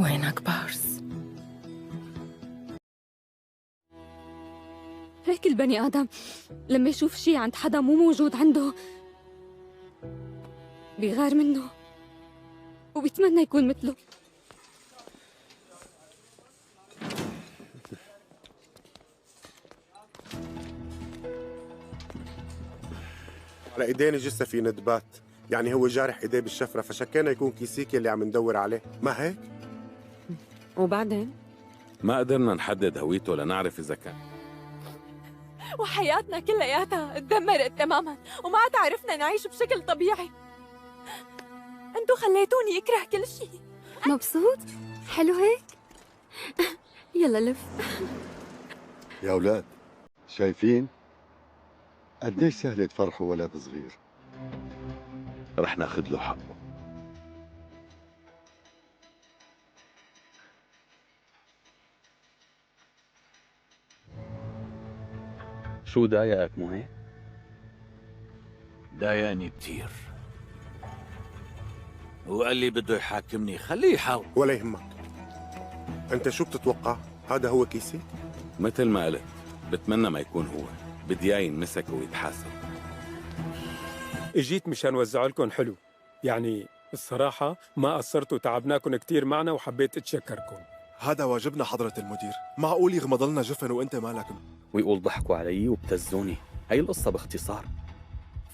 وينك بارس؟ هيك البني آدم لما يشوف شي عند حدا مو موجود عنده بيغار منه وبيتمنى يكون مثله. على ايدين جثة في ندبات، يعني هو جارح ايديه بالشفرة، فشكينا يكون كيسيكي اللي عم ندور عليه، ما هيك؟ وبعدين ما قدرنا نحدد هويته لنعرف إذا كان. وحياتنا كلياتها اتدمرت تماما وما عاد عرفنا نعيش بشكل طبيعي. انتو خليتوني اكره كل شيء. مبسوط؟ حلو هيك؟ يلا لف. يا أولاد شايفين؟ قديش سهل تفرحوا ولد صغير. رح ناخذ له حقه. شو ضايقك مو هيك؟ ضايقني كتير، وقال لي بده يحاكمني. خليه يحاول. ولا يهمك. انت شو بتتوقع؟ هذا هو كيسي؟ مثل ما قلت، بتمنى ما يكون هو. بدي اياه ينمسك ويتحاسب. اجيت مشان وزع لكم حلو، يعني الصراحة ما قصرتوا، تعبناكم كتير معنا وحبيت اتشكركم. هذا واجبنا حضرة المدير، معقول يغمض لنا جفن وانت مالك؟ ويقول ضحكوا علي وابتزوني. هي القصة باختصار.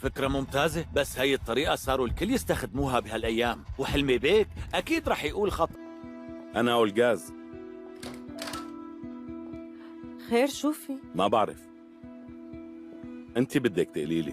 فكرة ممتازة، بس هي الطريقة صاروا الكل يستخدموها بهالأيام، وحلمي بيك أكيد رح يقول خطأ. أنا والغاز. خير شو في؟ ما بعرف. أنت بدك تقولي لي.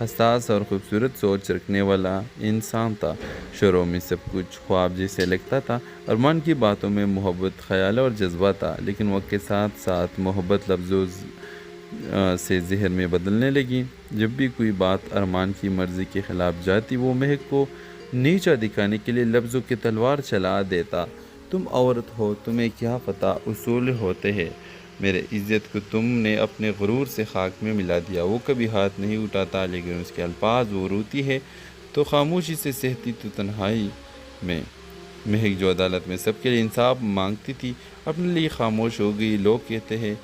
حساس اور خوبصورت سوچ رکھنے والا انسان تھا۔ شروع میں سب کچھ خواب جیسے لگتا تھا۔ ارمان کی باتوں میں محبت، خیال اور جذبہ تھا، لیکن وقت کے ساتھ ساتھ محبت لفظوں سے ذہن میں بدلنے لگی۔ جب بھی کوئی بات ارمان کی مرضی کے خلاف جاتی، وہ مہک کو نیچا دکھانے کے لیے لفظوں کی تلوار چلا دیتا۔ تم عورت ہو، تمہیں کیا پتہ اصول ہوتے ہیں، میرے عزت کو تم نے اپنے غرور سے خاک میں ملا دیا۔ وہ کبھی ہاتھ نہیں اٹھاتا، لیکن اس کے الفاظ وہ روتی ہے تو خاموشی سے سہتی تو تنہائی میں۔ مہک جو عدالت میں سب کے لیے انصاف مانگتی تھی، اپنے لیے خاموش ہو گئی۔ لوگ کہتے ہیں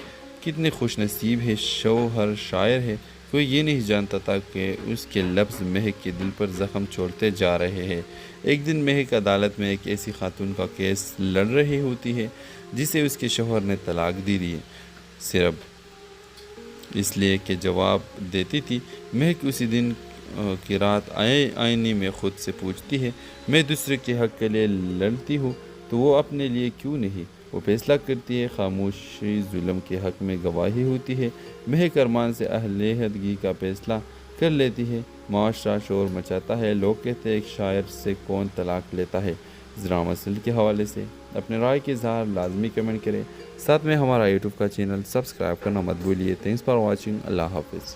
کتنے خوش نصیب ہے، شوہر شاعر ہے۔ کوئی یہ نہیں جانتا تھا کہ اس کے لفظ مہک کے دل پر زخم چھوڑتے جا رہے ہیں۔ ایک دن مہک عدالت میں ایک ایسی خاتون کا کیس لڑ رہی ہوتی ہے جسے اس کے شوہر نے طلاق دی ہے، صرف اس لیے کہ جواب دیتی تھی۔ مہک اسی دن کی رات آئینے میں خود سے پوچھتی ہے، میں دوسرے کے حق کے لیے لڑتی ہوں تو وہ اپنے لیے کیوں نہیں؟ وہ فیصلہ کرتی ہے، خاموشی ظلم کے حق میں گواہی ہوتی ہے۔ مہک ارمان سے علیحدگی کا فیصلہ کر لیتی ہے۔ معاشرہ شور مچاتا ہے، لوگ کہتے ہیں ایک شاعر سے کون طلاق لیتا ہے۔ اس ڈرامہ سیریل کے حوالے سے اپنے رائے کے اظہار لازمی کمنٹ کریں، ساتھ میں ہمارا یوٹیوب کا چینل سبسکرائب کرنا مت بھولیے۔ تھینکس فار واچنگ، اللہ حافظ۔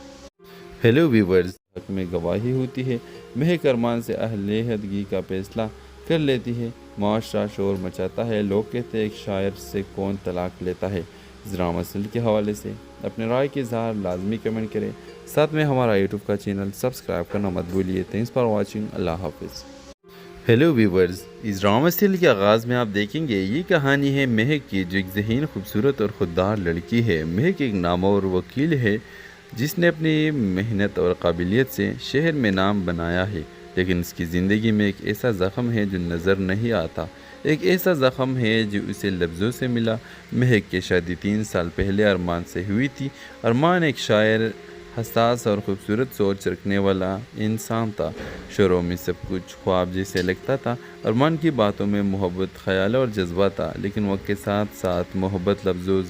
ہیلو ویورز، حق میں گواہی ہوتی ہے۔ مہک ارمان سے علیحدگی کا فیصلہ کر لیتی ہے۔ معاشرہ شور مچاتا ہے، لوگ کہتے ہیں ایک شاعر سے کون طلاق لیتا ہے۔ اس ڈرامہ سیریل کے حوالے سے اپنے رائے کے اظہار لازمی کمنٹ کریں، ساتھ میں ہمارا یوٹیوب کا چینل سبسکرائب کرنا مت بھولیے۔ تھینکس فار واچنگ، اللہ حافظ۔ ہیلو ویورز، اس ڈرامہ سیریل کے آغاز میں آپ دیکھیں گے یہ کہانی ہے مہک کی، جو ایک ذہین، خوبصورت اور خوددار لڑکی ہے۔ مہک ایک نامور وکیل ہے جس نے اپنی محنت اور قابلیت سے شہر میں نام بنایا ہے، لیکن اس کی زندگی میں ایک ایسا زخم ہے جو نظر نہیں آتا۔ ایک ایسا زخم ہے جو اسے لفظوں سے ملا۔ مہک کی شادی 3 سال پہلے ارمان سے ہوئی تھی۔ ارمان ایک شاعر، حساس اور خوبصورت سوچ رکھنے والا انسان تھا۔ شروع میں سب کچھ خواب جیسے لگتا تھا۔ ارمان کی باتوں میں محبت، خیال اور جذبہ تھا، لیکن وقت کے ساتھ ساتھ محبت لفظوں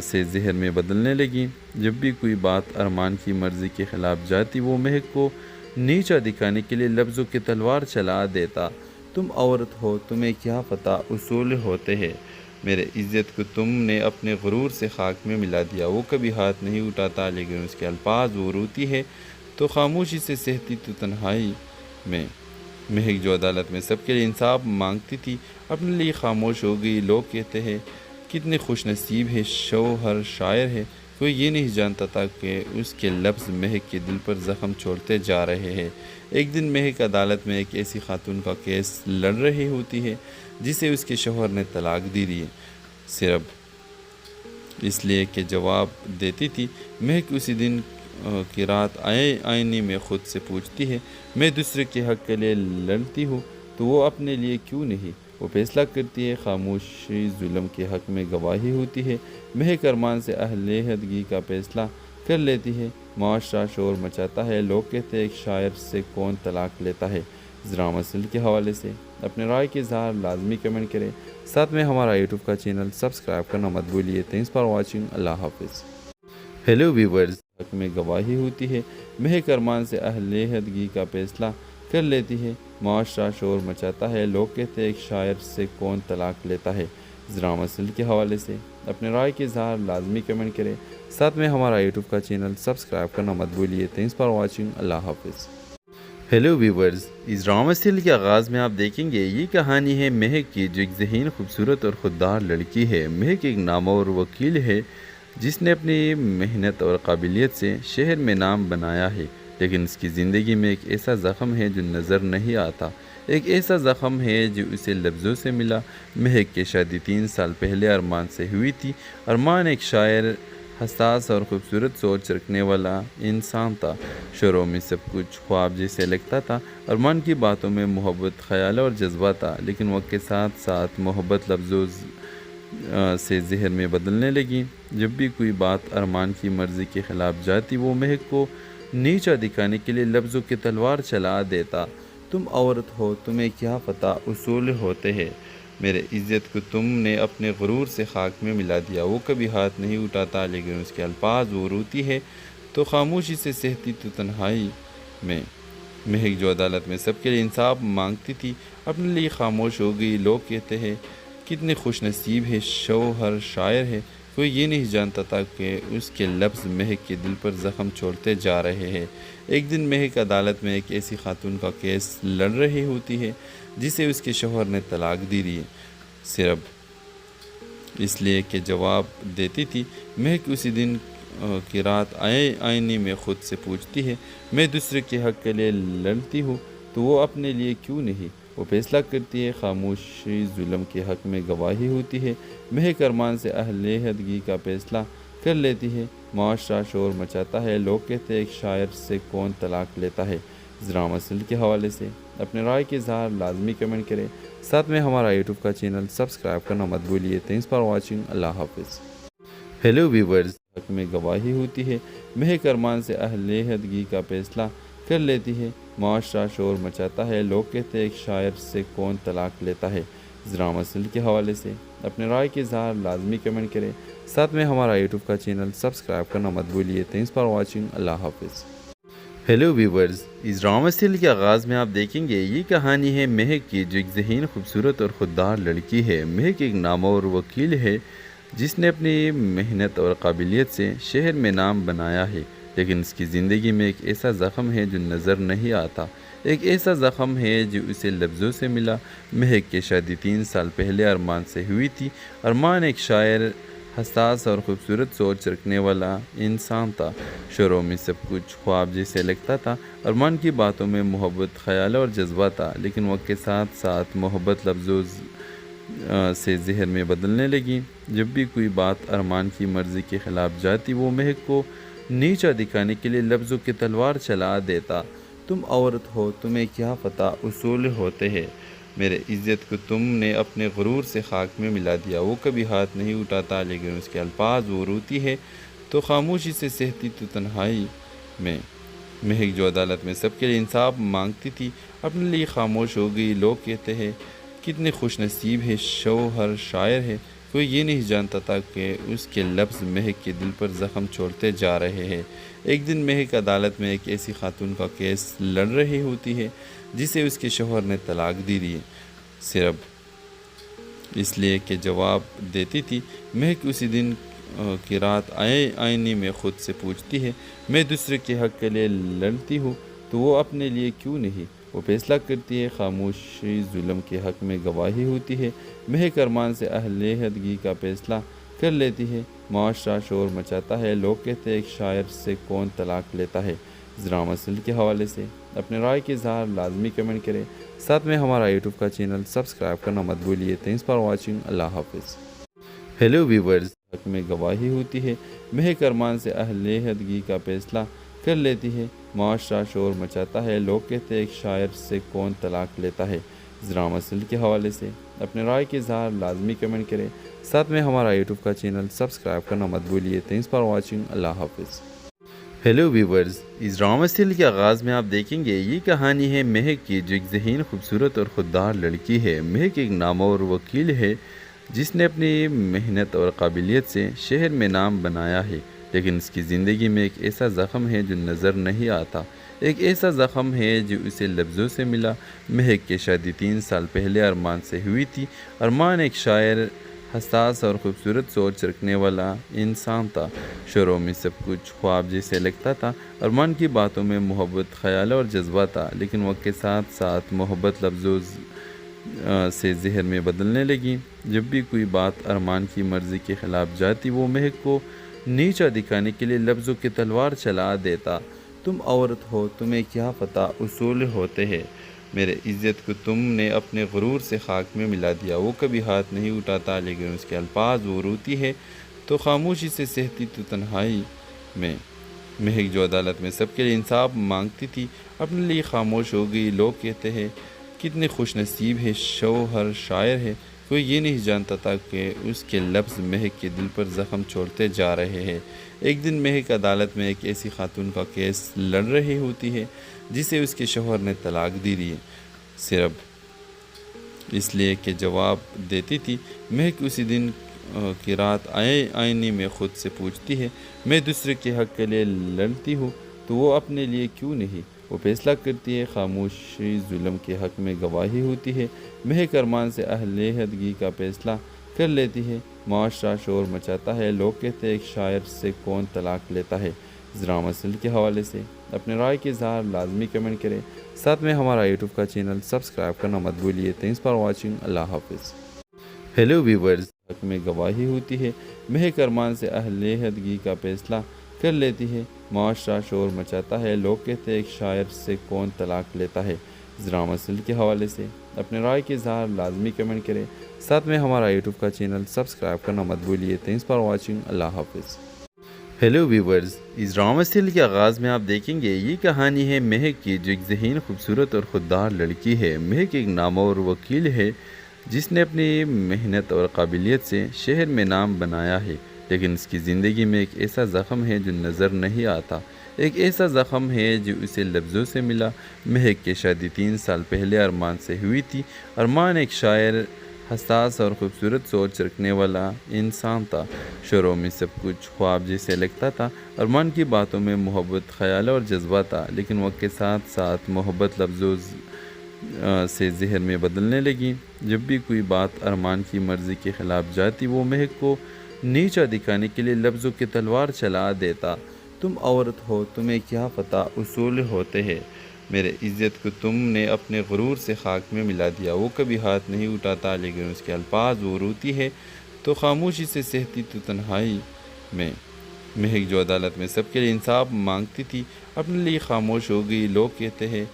سے ذہن میں بدلنے لگی۔ جب بھی کوئی بات ارمان کی مرضی کے خلاف جاتی، وہ مہک کو نیچا دکھانے کے لیے لفظوں کی تلوار چلا دیتا۔ تم عورت ہو، تمہیں کیا پتہ اصول ہوتے ہیں، میرے عزت کو تم نے اپنے غرور سے خاک میں ملا دیا۔ وہ کبھی ہاتھ نہیں اٹھاتا، لیکن اس کے الفاظ وہ روتی ہے تو خاموشی سے سہتی تو تنہائی میں۔ مہک جو عدالت میں سب کے لیے انصاف مانگتی تھی، اپنے لیے خاموش ہو گئی۔ لوگ کہتے ہیں کتنے خوش نصیب ہے، شوہر شاعر ہے۔ کوئی یہ نہیں جانتا تھا کہ اس کے لفظ مہک کے دل پر زخم چھوڑتے جا رہے ہیں۔ ایک دن مہک عدالت میں ایک ایسی خاتون کا کیس لڑ رہی ہوتی ہے جسے اس کے شوہر نے طلاق دی ہے، صرف اس لیے کہ جواب دیتی تھی۔ مہک اسی دن کی رات آئینے میں خود سے پوچھتی ہے، میں دوسرے کے حق کے لیے لڑتی ہوں تو وہ اپنے لیے کیوں نہیں؟ وہ فیصلہ کرتی ہے، خاموشی ظلم کے حق میں گواہی ہوتی ہے۔ مہک ارمان سے علیحدگی کا فیصلہ کر لیتی ہے۔ معاشرہ شور مچاتا ہے، لوگ کہتے ہیں ایک شاعر سے کون طلاق لیتا ہے۔ اس ڈرامہ سیریل کے حوالے سے اپنے رائے کے اظہار لازمی کمنٹ کریں، ساتھ میں ہمارا یوٹیوب کا چینل سبسکرائب کرنا مت بھولیے۔ تھینکس فار واچنگ، اللہ حافظ۔ ہیلو ویورز، حق میں گواہی ہوتی ہے۔ مہک ارمان سے علیحدگی کا فیصلہ کر لیتی ہے۔ معاشرہ شور مچاتا ہے، لوگ کہتے ہیں ایک شاعر سے کون طلاق لیتا ہے۔ اس ڈرامہ سیریل کے حوالے سے اپنے رائے کے اظہار لازمی کمنٹ کریں، ساتھ میں ہمارا یوٹیوب کا چینل سبسکرائب کرنا مت بھولیے۔ تھینکس فار واچنگ، اللہ حافظ۔ ہیلو ویورز، اس ڈرامہ سیریل کے آغاز میں آپ دیکھیں گے یہ کہانی ہے مہک کی، جو ایک ذہین، خوبصورت اور خوددار لڑکی ہے۔ مہک ایک نامور وکیل ہے جس نے اپنی محنت اور قابلیت سے شہر میں نام بنایا ہے، لیکن اس کی زندگی میں ایک ایسا زخم ہے جو نظر نہیں آتا۔ ایک ایسا زخم ہے جو اسے لفظوں سے ملا۔ مہک کی شادی 3 سال پہلے ارمان سے ہوئی تھی۔ ارمان ایک شاعر، حساس اور خوبصورت سوچ رکھنے والا انسان تھا۔ شروع میں سب کچھ خواب جیسے لگتا تھا۔ ارمان کی باتوں میں محبت، خیال اور جذبہ تھا، لیکن وقت کے ساتھ ساتھ محبت لفظوں سے ذہن میں بدلنے لگی۔ جب بھی کوئی بات ارمان کی مرضی کے خلاف جاتی، وہ مہک کو نیچا دکھانے کے لیے لفظوں کی تلوار چلا دیتا۔ تم عورت ہو، تمہیں کیا پتہ اصول ہوتے ہیں، میرے عزت کو تم نے اپنے غرور سے خاک میں ملا دیا۔ وہ کبھی ہاتھ نہیں اٹھاتا، لیکن اس کے الفاظ وہ روتی ہے تو خاموشی سے سہتی تو تنہائی میں۔ مہک جو عدالت میں سب کے لیے انصاف مانگتی تھی اپنے لیے خاموش ہو گئی۔ لوگ کہتے ہیں کتنے خوش نصیب ہے شوہر شاعر ہے، کوئی یہ نہیں جانتا تھا کہ اس کے لفظ مہک کے دل پر زخم چھوڑتے جا رہے ہیں۔ ایک دن مہک عدالت میں ایک ایسی خاتون کا کیس لڑ رہی ہوتی ہے جسے اس کے شوہر نے طلاق دی دی، صرف اس لیے کہ جواب دیتی تھی۔ مہک اسی دن کی رات آئینے میں خود سے پوچھتی ہے، میں دوسرے کے حق کے لیے لڑتی ہوں تو وہ اپنے لیے کیوں نہیں؟ وہ فیصلہ کرتی ہے، خاموشی ظلم کے حق میں گواہی ہوتی ہے۔ مہک ارمان سے علیحدگی کا فیصلہ کر لیتی ہے۔ معاشرہ شور مچاتا ہے، لوگ کہتے ہیں ایک شاعر سے کون طلاق لیتا ہے۔ ذرا مسئلے کے حوالے سے اپنے رائے کے اظہار لازمی کمنٹ کریں، ساتھ میں ہمارا یوٹیوب کا چینل سبسکرائب کرنا مت بھولیے۔ تھینکس فار واچنگ، اللہ حافظ۔ ہیلو ویورز، حق میں گواہی ہوتی ہے۔ مہک ارمان سے علیحدگی کا فیصلہ کر لیتی ہے۔ معاشرہ شور مچاتا ہے، لوگ کہتے ہیں ایک شاعر سے کون طلاق لیتا ہے۔ ذرا مسئلے کے حوالے سے اپنے رائے کے اظہار لازمی کمنٹ کریں، ساتھ میں ہمارا یوٹیوب کا چینل سبسکرائب کرنا مت بھولیے۔ تھینکس فار واچنگ، اللہ حافظ۔ ہیلو ویورز، اس ڈرامہ سیریل کے آغاز میں آپ دیکھیں گے یہ کہانی ہے مہک کی، جو ایک ذہین، خوبصورت اور خوددار لڑکی ہے۔ مہک ایک نامور وکیل ہے جس نے اپنی محنت اور قابلیت سے شہر میں نام بنایا ہے، لیکن اس کی زندگی میں ایک ایسا زخم ہے جو نظر نہیں آتا۔ ایک ایسا زخم ہے جو اسے لفظوں سے ملا۔ مہک کی شادی 3 سال پہلے ارمان سے ہوئی تھی۔ ارمان ایک شاعر، حساس اور خوبصورت سوچ رکھنے والا انسان تھا۔ شروع میں سب کچھ خواب جیسے لگتا تھا۔ ارمان کی باتوں میں محبت، خیال اور جذبہ تھا، لیکن وقت کے ساتھ ساتھ محبت لفظوں سے زہر میں بدلنے لگی۔ جب بھی کوئی بات ارمان کی مرضی کے خلاف جاتی، وہ مہک کو نیچا دکھانے کے لیے لفظوں کی تلوار چلا دیتا۔ تم عورت ہو، تمہیں کیا پتہ اصول ہوتے ہیں، میرے عزت کو تم نے اپنے غرور سے خاک میں ملا دیا۔ وہ کبھی ہاتھ نہیں اٹھاتا، لیکن اس کے الفاظ وہ روتی ہے تو خاموشی سے سہتی تو تنہائی میں۔ مہک جو عدالت میں سب کے لیے انصاف مانگتی تھی اپنے لیے خاموش ہو گئی۔ لوگ کہتے ہیں کتنے خوش نصیب ہے شوہر شاعر ہے، کوئی یہ نہیں جانتا تھا کہ اس کے لفظ مہک کے دل پر زخم چھوڑتے جا رہے ہیں۔ ایک دن مہک عدالت میں ایک ایسی خاتون کا کیس لڑ رہی ہوتی ہے جسے اس کے شوہر نے طلاق دی دی، صرف اس لیے کہ جواب دیتی تھی۔ مہک اسی دن کی رات آئینے میں خود سے پوچھتی ہے، میں دوسرے کے حق کے لیے لڑتی ہوں تو وہ اپنے لیے کیوں نہیں؟ وہ فیصلہ کرتی ہے، خاموشی ظلم کے حق میں گواہی ہوتی ہے۔ مہک ارمان سے علیحدگی کا فیصلہ کر لیتی ہے۔ معاشرہ شور مچاتا ہے، لوگ کہتے ہیں ایک شاعر سے کون طلاق لیتا ہے۔ ذرا مسئلے کے حوالے سے اپنے رائے کے اظہار لازمی کمنٹ کریں، ساتھ میں ہمارا یوٹیوب کا چینل سبسکرائب کرنا مت بھولیے۔ تھینکس فار واچنگ، اللہ حافظ۔ ہیلو ویورز، حق میں گواہی ہوتی ہے۔ مہک ارمان سے علیحدگی کا فیصلہ کر لیتی ہے۔ معاشرہ شور مچاتا ہے، لوگ کہتے ہیں ایک شاعر سے کون طلاق لیتا ہے۔ ذرا مسئلے کے حوالے سے اپنے رائے کے اظہار لازمی کمنٹ کریں، ساتھ میں ہمارا یوٹیوب کا چینل سبسکرائب کرنا مت بھولیے۔ تھینکس فار واچنگ، اللہ حافظ۔ ہیلو ویورز، اس ڈرامہ سیریل کے آغاز میں آپ دیکھیں گے یہ کہانی ہے مہک کی، جو ایک ذہین، خوبصورت اور خوددار لڑکی ہے۔ مہک ایک نامور وکیل ہے جس نے اپنی محنت اور قابلیت سے شہر میں نام بنایا ہے، لیکن اس کی زندگی میں ایک ایسا زخم ہے جو نظر نہیں آتا۔ ایک ایسا زخم ہے جو اسے لفظوں سے ملا۔ مہک کی شادی 3 سال پہلے ارمان سے ہوئی تھی۔ ارمان ایک شاعر، حساس اور خوبصورت سوچ رکھنے والا انسان تھا۔ شروع میں سب کچھ خواب جیسے لگتا تھا۔ ارمان کی باتوں میں محبت، خیال اور جذبہ تھا، لیکن وقت کے ساتھ ساتھ محبت لفظوں سے زہر میں بدلنے لگی۔ جب بھی کوئی بات ارمان کی مرضی کے خلاف جاتی، وہ مہک کو نیچا دکھانے کے لیے لفظوں کی تلوار چلا دیتا۔ تم عورت ہو، تمہیں کیا پتہ اصول ہوتے ہیں، میرے عزت کو تم نے اپنے غرور سے خاک میں ملا دیا۔ وہ کبھی ہاتھ نہیں اٹھاتا، لیکن اس کے الفاظ وہ روتی ہے تو خاموشی سے سہتی تو تنہائی میں۔ مہک جو عدالت میں سب کے لیے انصاف مانگتی تھی اپنے لیے خاموش ہو گئی۔ لوگ کہتے ہیں کتنے خوش نصیب ہے شوہر شاعر ہے، کوئی یہ نہیں جانتا تھا کہ اس کے لفظ مہک کے دل پر زخم چھوڑتے جا رہے ہیں۔ ایک دن مہک عدالت میں ایک ایسی خاتون کا کیس لڑ رہی ہوتی ہے جسے اس کے شوہر نے طلاق دی دی، صرف اس لیے کہ جواب دیتی تھی۔ مہک اسی دن کی رات آئینے میں خود سے پوچھتی ہے میں دوسرے کے حق کے لیے لڑتی ہوں تو وہ اپنے لیے کیوں نہیں؟ وہ فیصلہ کرتی ہے خاموشی ظلم کے حق میں گواہی ہوتی ہے مہک ارمان سے اہل عہدگی کا فیصلہ کر لیتی ہے معاشرہ شور مچاتا ہے لوگ کہتے ہیں ایک شاعر سے کون طلاق لیتا ہے۔ ذرا مسئلے کے حوالے سے اپنے رائے کے اظہار لازمی کمنٹ کریں، ساتھ میں ہمارا یوٹیوب کا چینل سبسکرائب کرنا مت بھولیے۔ تھینکس فار واچنگ، اللہ حافظ۔ ہیلو ویورز، حق میں گواہی ہوتی ہے مہک ارمان سے اہل عہدگی کا فیصلہ کر لیتی ہے معاشرہ شور مچاتا ہے لوگ کہتے ہیں ایک شاعر سے کون طلاق لیتا ہے۔ ذرا مسئلے کے حوالے سے اپنے رائے کے اظہار لازمی کمنٹ کریں، ساتھ میں ہمارا یوٹیوب کا چینل سبسکرائب کرنا مت بھولیے۔ تھینکس فار واچنگ، اللہ حافظ۔ ہیلو ویورز، اس ڈرامہ سیریل کے آغاز میں آپ دیکھیں گے یہ کہانی ہے مہک کی جو ایک ذہین خوبصورت اور خوددار لڑکی ہے۔ مہک ایک نامور وکیل ہے جس نے اپنی محنت اور قابلیت سے شہر میں نام بنایا ہے، لیکن اس کی زندگی میں ایک ایسا زخم ہے جو نظر نہیں آتا، ایک ایسا زخم ہے جو اسے لفظوں سے ملا۔ مہک کی شادی 3 سال پہلے ارمان سے ہوئی تھی۔ ارمان ایک شاعر، حساس اور خوبصورت سوچ رکھنے والا انسان تھا۔ شروع میں سب کچھ خواب جیسے لگتا تھا۔ ارمان کی باتوں میں محبت، خیال اور جذبہ تھا، لیکن وقت کے ساتھ ساتھ محبت لفظوں سے ذہن میں بدلنے لگی۔ جب بھی کوئی بات ارمان کی مرضی کے خلاف جاتی وہ مہک کو نیچا دکھانے کے لیے لفظوں کی تلوار چلا دیتا۔ تم عورت ہو، تمہیں کیا پتہ اصول ہوتے ہیں، میرے عزت کو تم نے اپنے غرور سے خاک میں ملا دیا۔ وہ کبھی ہاتھ نہیں اٹھاتا، لیکن اس کے الفاظ وہ روتی ہے تو خاموشی سے سہتی تو تنہائی میں۔ مہک جو عدالت میں سب کے لیے انصاف مانگتی تھی اپنے لیے خاموش ہو گئی۔ لوگ کہتے ہیں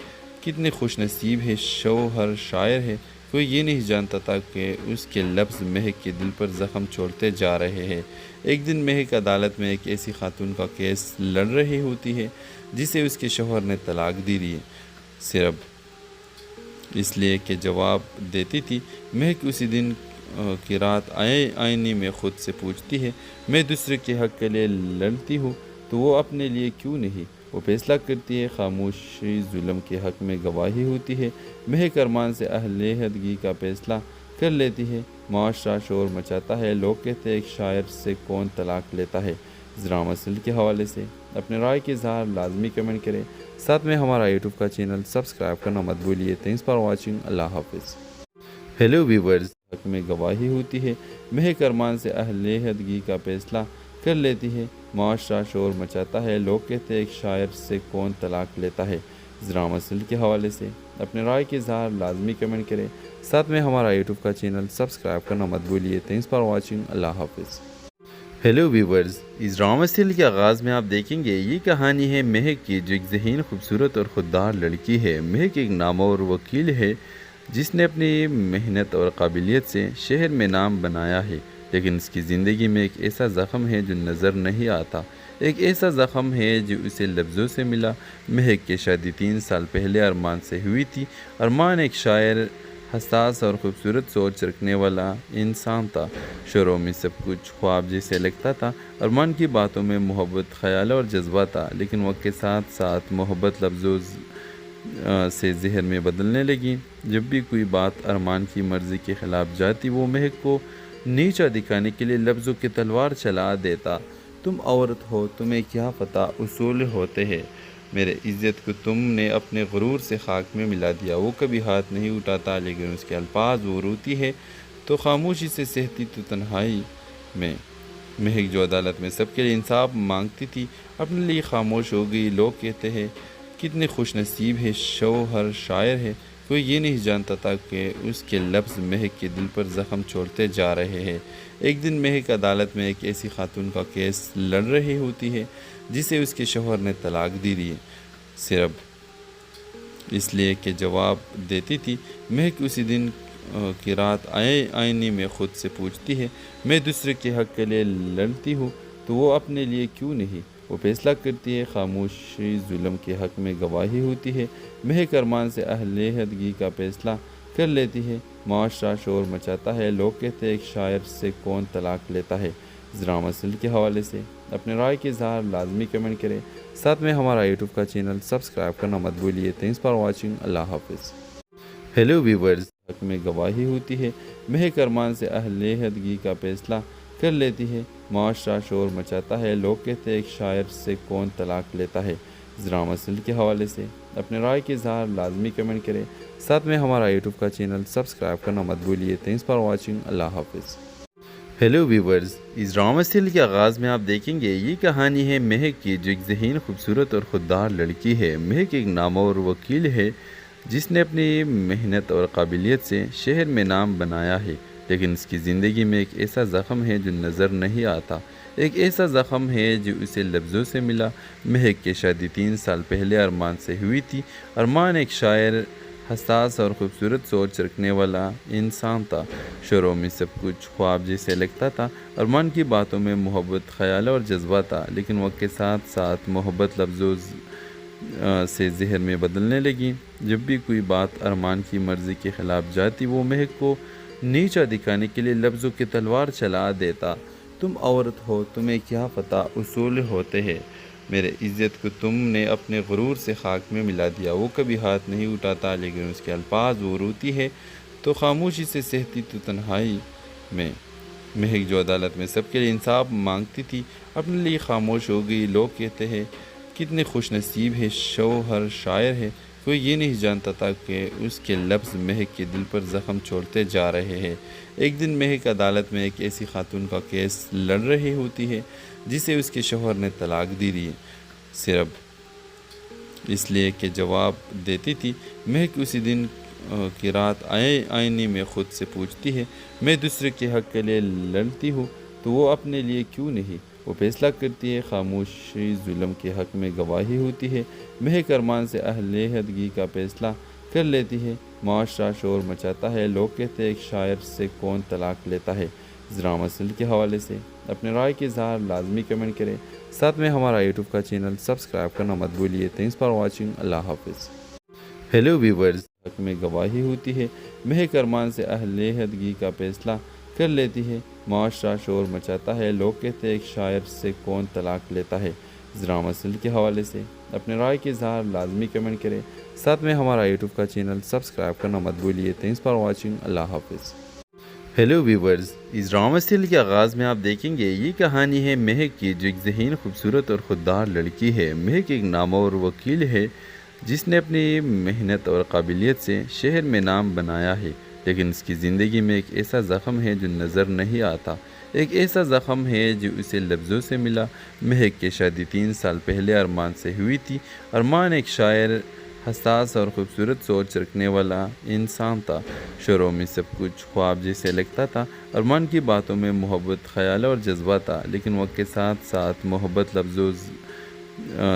کتنے خوش نصیب ہے، شوہر شاعر ہے۔ کوئی یہ نہیں جانتا تھا کہ اس کے لفظ مہک کے دل پر زخم چھوڑتے جا رہے ہیں۔ ایک دن مہک عدالت میں ایک ایسی خاتون کا کیس لڑ رہی ہوتی ہے جسے اس کے شوہر نے طلاق دی ہے، صرف اس لیے کہ جواب دیتی تھی۔ مہک اسی دن کی رات آئینے میں خود سے پوچھتی ہے میں دوسرے کے حق کے لیے لڑتی ہوں تو وہ اپنے لیے کیوں نہیں؟ وہ فیصلہ کرتی ہے خاموشی ظلم کے حق میں گواہی ہوتی ہے مہک ارمان سے اہل عہدگی کا فیصلہ کر لیتی ہے معاشرہ شور مچاتا ہے لوگ کہتے ہیں ایک شاعر سے کون طلاق لیتا ہے۔ ذرا مسئلے کے حوالے سے اپنے رائے کے اظہار لازمی کمنٹ کریں، ساتھ میں ہمارا یوٹیوب کا چینل سبسکرائب کرنا مت بھولیے۔ تھینکس فار واچنگ، اللہ حافظ۔ ہیلو ویورز، حق میں گواہی ہوتی ہے مہک ارمان سے اہل عہدگی کا فیصلہ کر لیتی ہے معاشرہ شور مچاتا ہے لوگ کہتے ہیں ایک شاعر سے کون طلاق لیتا ہے۔ ذرا مسئلے کے حوالے سے اپنے رائے کے اظہار لازمی کمنٹ کریں، ساتھ میں ہمارا یوٹیوب کا چینل سبسکرائب کرنا مت بھولیے۔ تھینکس فار واچنگ، اللہ حافظ۔ ہیلو ویورز، اس ڈرامہ سیریل کے آغاز میں آپ دیکھیں گے یہ کہانی ہے مہک کی جو ایک ذہین خوبصورت اور خوددار لڑکی ہے۔ مہک ایک نامور وکیل ہے جس نے اپنی محنت اور قابلیت سے شہر میں نام بنایا ہے، لیکن اس کی زندگی میں ایک ایسا زخم ہے جو نظر نہیں آتا، ایک ایسا زخم ہے جو اسے لفظوں سے ملا۔ مہک کی شادی 3 سال پہلے ارمان سے ہوئی تھی۔ ارمان ایک شاعر، حساس اور خوبصورت سوچ رکھنے والا انسان تھا۔ شروع میں سب کچھ خواب جیسے لگتا تھا۔ ارمان کی باتوں میں محبت، خیال اور جذبہ تھا، لیکن وقت کے ساتھ ساتھ محبت لفظوں سے ذہن میں بدلنے لگی۔ جب بھی کوئی بات ارمان کی مرضی کے خلاف جاتی وہ مہک کو نیچا دکھانے کے لیے لفظوں کی تلوار چلا دیتا۔ تم عورت ہو، تمہیں کیا پتہ اصول ہوتے ہیں، میرے عزت کو تم نے اپنے غرور سے خاک میں ملا دیا۔ وہ کبھی ہاتھ نہیں اٹھاتا، لیکن اس کے الفاظ وہ روتی ہے تو خاموشی سے سہتی تو تنہائی میں۔ مہک جو عدالت میں سب کے لیے انصاف مانگتی تھی اپنے لیے خاموش ہو گئی۔ لوگ کہتے ہیں کتنے خوش نصیب ہے، شوہر شاعر ہے۔ کوئی یہ نہیں جانتا تھا کہ اس کے لفظ مہک کے دل پر زخم چھوڑتے جا رہے ہیں۔ ایک دن مہک عدالت میں ایک ایسی خاتون کا کیس لڑ رہی ہوتی ہے جسے اس کے شوہر نے طلاق دی ہے، صرف اس لیے کہ جواب دیتی تھی۔ مہک اسی دن کی رات آئینے میں خود سے پوچھتی ہے میں دوسرے کے حق کے لیے لڑتی ہوں تو وہ اپنے لیے کیوں نہیں؟ وہ فیصلہ کرتی ہے خاموشی ظلم کے حق میں گواہی ہوتی ہے مہک ارمان سے اہل عہدگی کا فیصلہ کر لیتی ہے معاشرہ شور مچاتا ہے لوگ کہتے ہیں ایک شاعر سے کون طلاق لیتا ہے۔ ذرا مسئلے کے حوالے سے اپنے رائے کے اظہار لازمی کمنٹ کریں، ساتھ میں ہمارا یوٹیوب کا چینل سبسکرائب کرنا مت بھولیے۔ تھینکس فار واچنگ، اللہ حافظ۔ ہیلو ویورز، حق میں گواہی ہوتی ہے مہک ارمان سے اہل عہدگی کا فیصلہ کر لیتی ہے، معاشرہ شور مچاتا ہے، لوگ کہتے ہیں ایک شاعر سے کون طلاق لیتا ہے۔ ذرا مسئلے کے حوالے سے اپنے رائے کے اظہار لازمی کمنٹ کریں، ساتھ میں ہمارا یوٹیوب کا چینل سبسکرائب کرنا مت بھولیے۔ تھینکس فار واچنگ، اللہ حافظ۔ ہیلو ویورز، اس ڈرامہ سیریل کے آغاز میں آپ دیکھیں گے یہ کہانی ہے مہک کی، جو ایک ذہین، خوبصورت اور خوددار لڑکی ہے۔ مہک ایک نامور وکیل ہے جس نے اپنی محنت اور قابلیت سے شہر میں نام بنایا ہے، لیکن اس کی زندگی میں ایک ایسا زخم ہے جو نظر نہیں آتا، ایک ایسا زخم ہے جو اسے لفظوں سے ملا۔ مہک کی شادی 3 سال پہلے ارمان سے ہوئی تھی۔ ارمان ایک شاعر، حساس اور خوبصورت سوچ رکھنے والا انسان تھا۔ شروع میں سب کچھ خواب جیسے لگتا تھا۔ ارمان کی باتوں میں محبت، خیال اور جذبہ تھا، لیکن وقت کے ساتھ ساتھ محبت لفظوں سے زہر میں بدلنے لگی۔ جب بھی کوئی بات ارمان کی مرضی کے خلاف جاتی، وہ مہک کو نیچا دکھانے کے لیے لفظوں کی تلوار چلا دیتا۔ تم عورت ہو، تمہیں کیا پتہ اصول ہوتے ہیں، میرے عزت کو تم نے اپنے غرور سے خاک میں ملا دیا۔ وہ کبھی ہاتھ نہیں اٹھاتا، لیکن اس کے الفاظ وہ روتی ہے تو خاموشی سے سہتی تو تنہائی میں۔ مہک جو عدالت میں سب کے لیے انصاف مانگتی تھی، اپنے لیے خاموش ہو گئی۔ لوگ کہتے ہیں کتنے خوش نصیب ہے، شوہر شاعر ہے۔ کوئی یہ نہیں جانتا تھا کہ اس کے لفظ مہک کے دل پر زخم چھوڑتے جا رہے ہیں۔ ایک دن مہک عدالت میں ایک ایسی خاتون کا کیس لڑ رہی ہوتی ہے جسے اس کے شوہر نے طلاق دی دی، صرف اس لیے کہ جواب دیتی تھی۔ مہک اسی دن کی رات آئینے میں خود سے پوچھتی ہے، میں دوسرے کے حق کے لیے لڑتی ہوں تو وہ اپنے لیے کیوں نہیں؟ وہ فیصلہ کرتی ہے، خاموشی ظلم کے حق میں گواہی ہوتی ہے۔ مہک ارمان سے علیحدگی کا فیصلہ کر لیتی ہے۔ معاشرہ شور مچاتا ہے، لوگ کہتے ہیں ایک شاعر سے کون طلاق لیتا ہے۔ ذرا مسئلے کے حوالے سے اپنے رائے کے اظہار لازمی کمنٹ کریں، ساتھ میں ہمارا یوٹیوب کا چینل سبسکرائب کرنا مت بھولیے۔ تھینکس فار واچنگ، اللہ حافظ۔ ہیلو ویورز، حق میں گواہی ہوتی ہے۔ مہک ارمان سے علیحدگی کا فیصلہ کر لیتی ہے۔ معاشرہ شور مچاتا ہے، لوگ کہتے ہیں ایک شاعر سے کون طلاق لیتا ہے۔ ذرا مسئلے کے حوالے سے اپنے رائے کے اظہار لازمی کمنٹ کریں، ساتھ میں ہمارا یوٹیوب کا چینل سبسکرائب کرنا مت بھولیے۔ تھینکس فار واچنگ، اللہ حافظ۔ ہیلو ویورز، اس ڈرامہ سیریل کے آغاز میں آپ دیکھیں گے یہ کہانی ہے مہک کی، جو ایک ذہین، خوبصورت اور خوددار لڑکی ہے۔ مہک ایک نامور وکیل ہے جس نے اپنی محنت اور قابلیت سے شہر میں نام بنایا ہے، لیکن اس کی زندگی میں ایک ایسا زخم ہے جو نظر نہیں آتا، ایک ایسا زخم ہے جو اسے لفظوں سے ملا۔ مہک کی شادی 3 سال پہلے ارمان سے ہوئی تھی۔ ارمان ایک شاعر، حساس اور خوبصورت سوچ رکھنے والا انسان تھا۔ شروع میں سب کچھ خواب جیسے لگتا تھا۔ ارمان کی باتوں میں محبت، خیال اور جذبہ تھا، لیکن وقت کے ساتھ ساتھ محبت لفظوں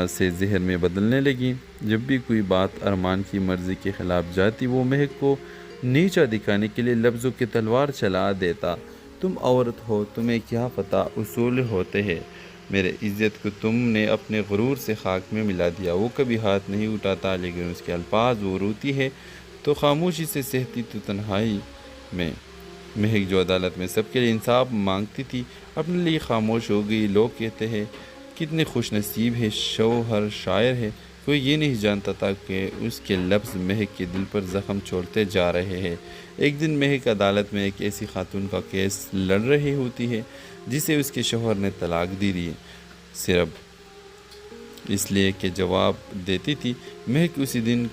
سے زہر میں بدلنے لگی۔ جب بھی کوئی بات ارمان کی مرضی کے خلاف جاتی، وہ مہک کو نیچا دکھانے کے لیے لفظوں کی تلوار چلا دیتا۔ تم عورت ہو، تمہیں کیا پتہ اصول ہوتے ہیں، میرے عزت کو تم نے اپنے غرور سے خاک میں ملا دیا۔ وہ کبھی ہاتھ نہیں اٹھاتا، لیکن اس کے الفاظ وہ روتی ہے تو خاموشی سے سہتی تو تنہائی میں۔ مہک جو عدالت میں سب کے لیے انصاف مانگتی تھی، اپنے لیے خاموش ہو گئی۔ لوگ کہتے ہیں کتنے خوش نصیب ہے، شوہر شاعر ہے۔ کوئی یہ نہیں جانتا تھا کہ اس کے لفظ مہک کے دل پر زخم چھوڑتے جا رہے ہیں۔ ایک دن مہک عدالت میں ایک ایسی خاتون کا کیس لڑ رہی ہوتی ہے جسے اس کے شوہر نے طلاق دی دی، صرف اس لیے کہ جواب دیتی تھی۔ مہک اسی دن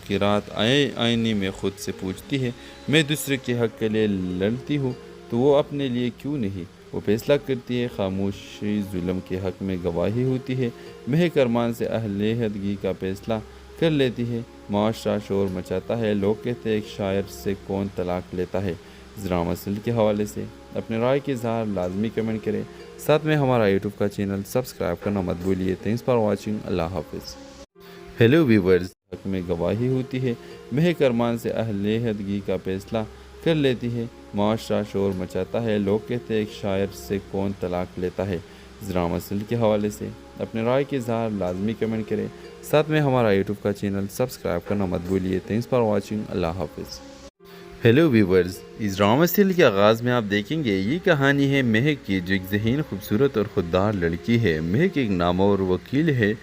کی رات آئینے میں خود سے پوچھتی ہے، میں دوسرے کے حق کے لیے لڑتی ہوں تو وہ اپنے لیے کیوں نہیں؟ وہ فیصلہ کرتی ہے، خاموشی ظلم کے حق میں گواہی ہوتی ہے۔ مہک ارمان سے علیحدگی کا فیصلہ کر لیتی ہے۔ معاشرہ شور مچاتا ہے، لوگ کہتے ہیں ایک شاعر سے کون طلاق لیتا ہے۔ ذرا مسئلے کے حوالے سے اپنے رائے کے اظہار لازمی کمنٹ کریں، ساتھ میں ہمارا یوٹیوب کا چینل سبسکرائب کرنا مت بھولیے۔ تھینکس فار واچنگ، اللہ حافظ۔ ہیلو ویورز، حق میں گواہی ہوتی ہے۔ مہک ارمان سے علیحدگی کا فیصلہ کر لیتی ہے۔ معاشرہ شور مچاتا ہے، لوگ کہتے ہیں ایک شاعر سے کون طلاق لیتا ہے۔ ذرا مسئلے کے حوالے سے اپنے رائے کے اظہار لازمی کمنٹ کریں، ساتھ میں ہمارا یوٹیوب کا چینل سبسکرائب کرنا مت بھولیے۔ تھینکس فار واچنگ، اللہ حافظ۔ ہیلو ویورز، اس ڈرامہ سیریل کے آغاز میں آپ دیکھیں گے یہ کہانی ہے مہک کی، جو ایک ذہین، خوبصورت اور خوددار لڑکی ہے۔ مہک ایک نامور وکیل ہے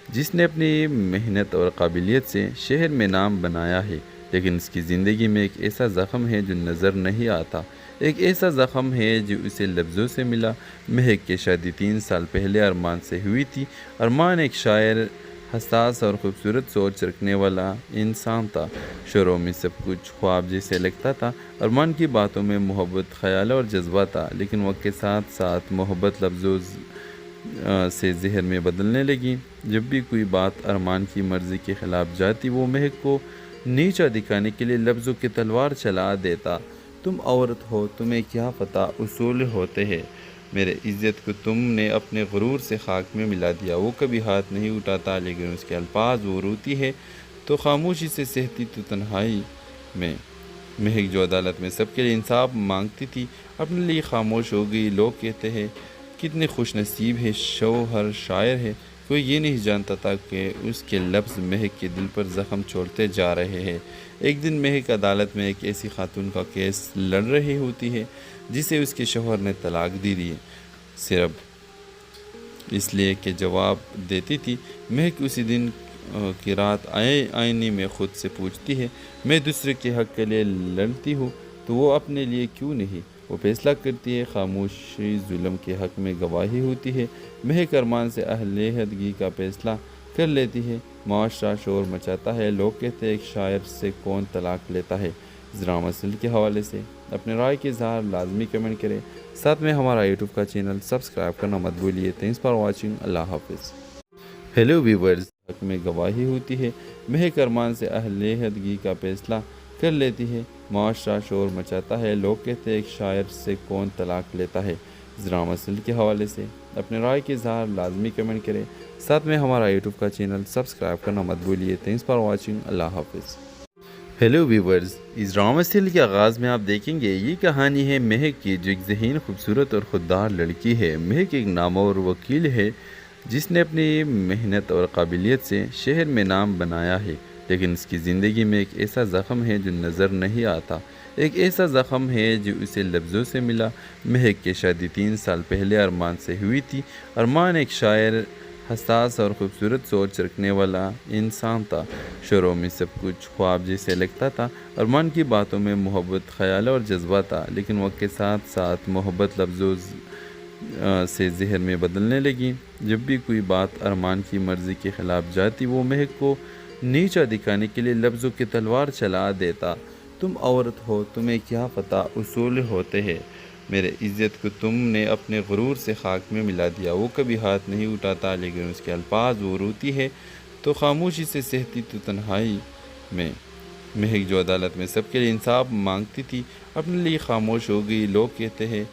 جس نے اپنی محنت اور قابلیت سے شہر میں نام بنایا ہے، لیکن اس کی زندگی میں ایک ایسا زخم ہے جو نظر نہیں آتا، ایک ایسا زخم ہے جو اسے لفظوں سے ملا۔ مہک کی شادی 3 سال پہلے ارمان سے ہوئی تھی۔ ارمان ایک شاعر، حساس اور خوبصورت سوچ رکھنے والا انسان تھا۔ شروع میں سب کچھ خواب جیسے لگتا تھا۔ ارمان کی باتوں میں محبت، خیال اور جذبہ تھا، لیکن وقت کے ساتھ ساتھ محبت لفظوں سے ذہن میں بدلنے لگی۔ جب بھی کوئی بات ارمان کی مرضی کے خلاف جاتی، وہ مہک کو نیچا دکھانے کے لیے لفظوں کی تلوار چلا دیتا۔ تم عورت ہو، تمہیں کیا پتہ اصول ہوتے ہیں۔ میرے عزت کو تم نے اپنے غرور سے خاک میں ملا دیا۔ وہ کبھی ہاتھ نہیں اٹھاتا، لیکن اس کے الفاظ وہ روتی ہے تو خاموشی سے سہتی تو تنہائی میں۔ مہک جو عدالت میں سب کے لیے انصاف مانگتی تھی، اپنے لیے خاموش ہو گئی۔ لوگ کہتے ہیں کتنے خوش نصیب ہے، شوہر شاعر ہے۔ کوئی یہ نہیں جانتا تھا کہ اس کے لفظ مہک کے دل پر زخم چھوڑتے جا رہے ہیں۔ ایک دن مہک عدالت میں ایک ایسی خاتون کا کیس لڑ رہی ہوتی ہے جسے اس کے شوہر نے طلاق دی دی، صرف اس لیے کہ جواب دیتی تھی۔ مہک اسی دن کی رات آئینے میں خود سے پوچھتی ہے، میں دوسرے کے حق کے لیے لڑتی ہوں تو وہ اپنے لیے کیوں نہیں؟ وہ فیصلہ کرتی ہے، خاموشی ظلم کے حق میں گواہی ہوتی ہے۔ مہک ارمان سے علیحدگی کا فیصلہ کر لیتی ہے۔ معاشرہ شور مچاتا ہے، لوگ کہتے ہیں ایک شاعر سے کون طلاق لیتا ہے۔ اس ڈرامہ سیریل کے حوالے سے اپنے رائے کے اظہار لازمی کمنٹ کریں، ساتھ میں ہمارا یوٹیوب کا چینل سبسکرائب کرنا مت بھولیے۔ تھینکس فار واچنگ، اللہ حافظ۔ ہیلو ویورز، حق میں گواہی ہوتی ہے۔ مہک ارمان سے علیحدگی کا فیصلہ کر لیتی ہے۔ معاشرہ شور مچاتا ہے، لوگ کہتے ہیں ایک شاعر سے کون طلاق لیتا ہے۔ اس ڈرامہ سیریل کے حوالے سے اپنے رائے کے اظہار لازمی کمنٹ کریں، ساتھ میں ہمارا یوٹیوب کا چینل سبسکرائب کرنا مت بھولیے۔ تھینکس فار واچنگ، اللہ حافظ۔ ہیلو ویورز، اس ڈرامہ سیریل کے آغاز میں آپ دیکھیں گے یہ کہانی ہے مہک کی، جو ایک ذہین، خوبصورت اور خوددار لڑکی ہے۔ مہک ایک نامور وکیل ہے جس نے اپنی محنت اور قابلیت سے شہر میں نام بنایا ہے، لیکن اس کی زندگی میں ایک ایسا زخم ہے جو نظر نہیں آتا۔ ایک ایسا زخم ہے جو اسے لفظوں سے ملا۔ مہک کی شادی 3 سال پہلے ارمان سے ہوئی تھی۔ ارمان ایک شاعر، حساس اور خوبصورت سوچ رکھنے والا انسان تھا۔ شروع میں سب کچھ خواب جیسے لگتا تھا۔ ارمان کی باتوں میں محبت، خیال اور جذبہ تھا، لیکن وقت کے ساتھ ساتھ محبت لفظوں سے ذہن میں بدلنے لگی۔ جب بھی کوئی بات ارمان کی مرضی کے خلاف جاتی، وہ مہک کو نیچا دکھانے کے لیے لفظوں کی تلوار چلا دیتا۔ تم عورت ہو، تمہیں کیا پتہ اصول ہوتے ہیں۔ میرے عزت کو تم نے اپنے غرور سے خاک میں ملا دیا۔ وہ کبھی ہاتھ نہیں اٹھاتا، لیکن اس کے الفاظ وہ روتی ہے تو خاموشی سے سہتی تو تنہائی میں۔ مہک جو عدالت میں سب کے لیے انصاف مانگتی تھی، اپنے لیے خاموش ہو گئی۔ لوگ کہتے ہیں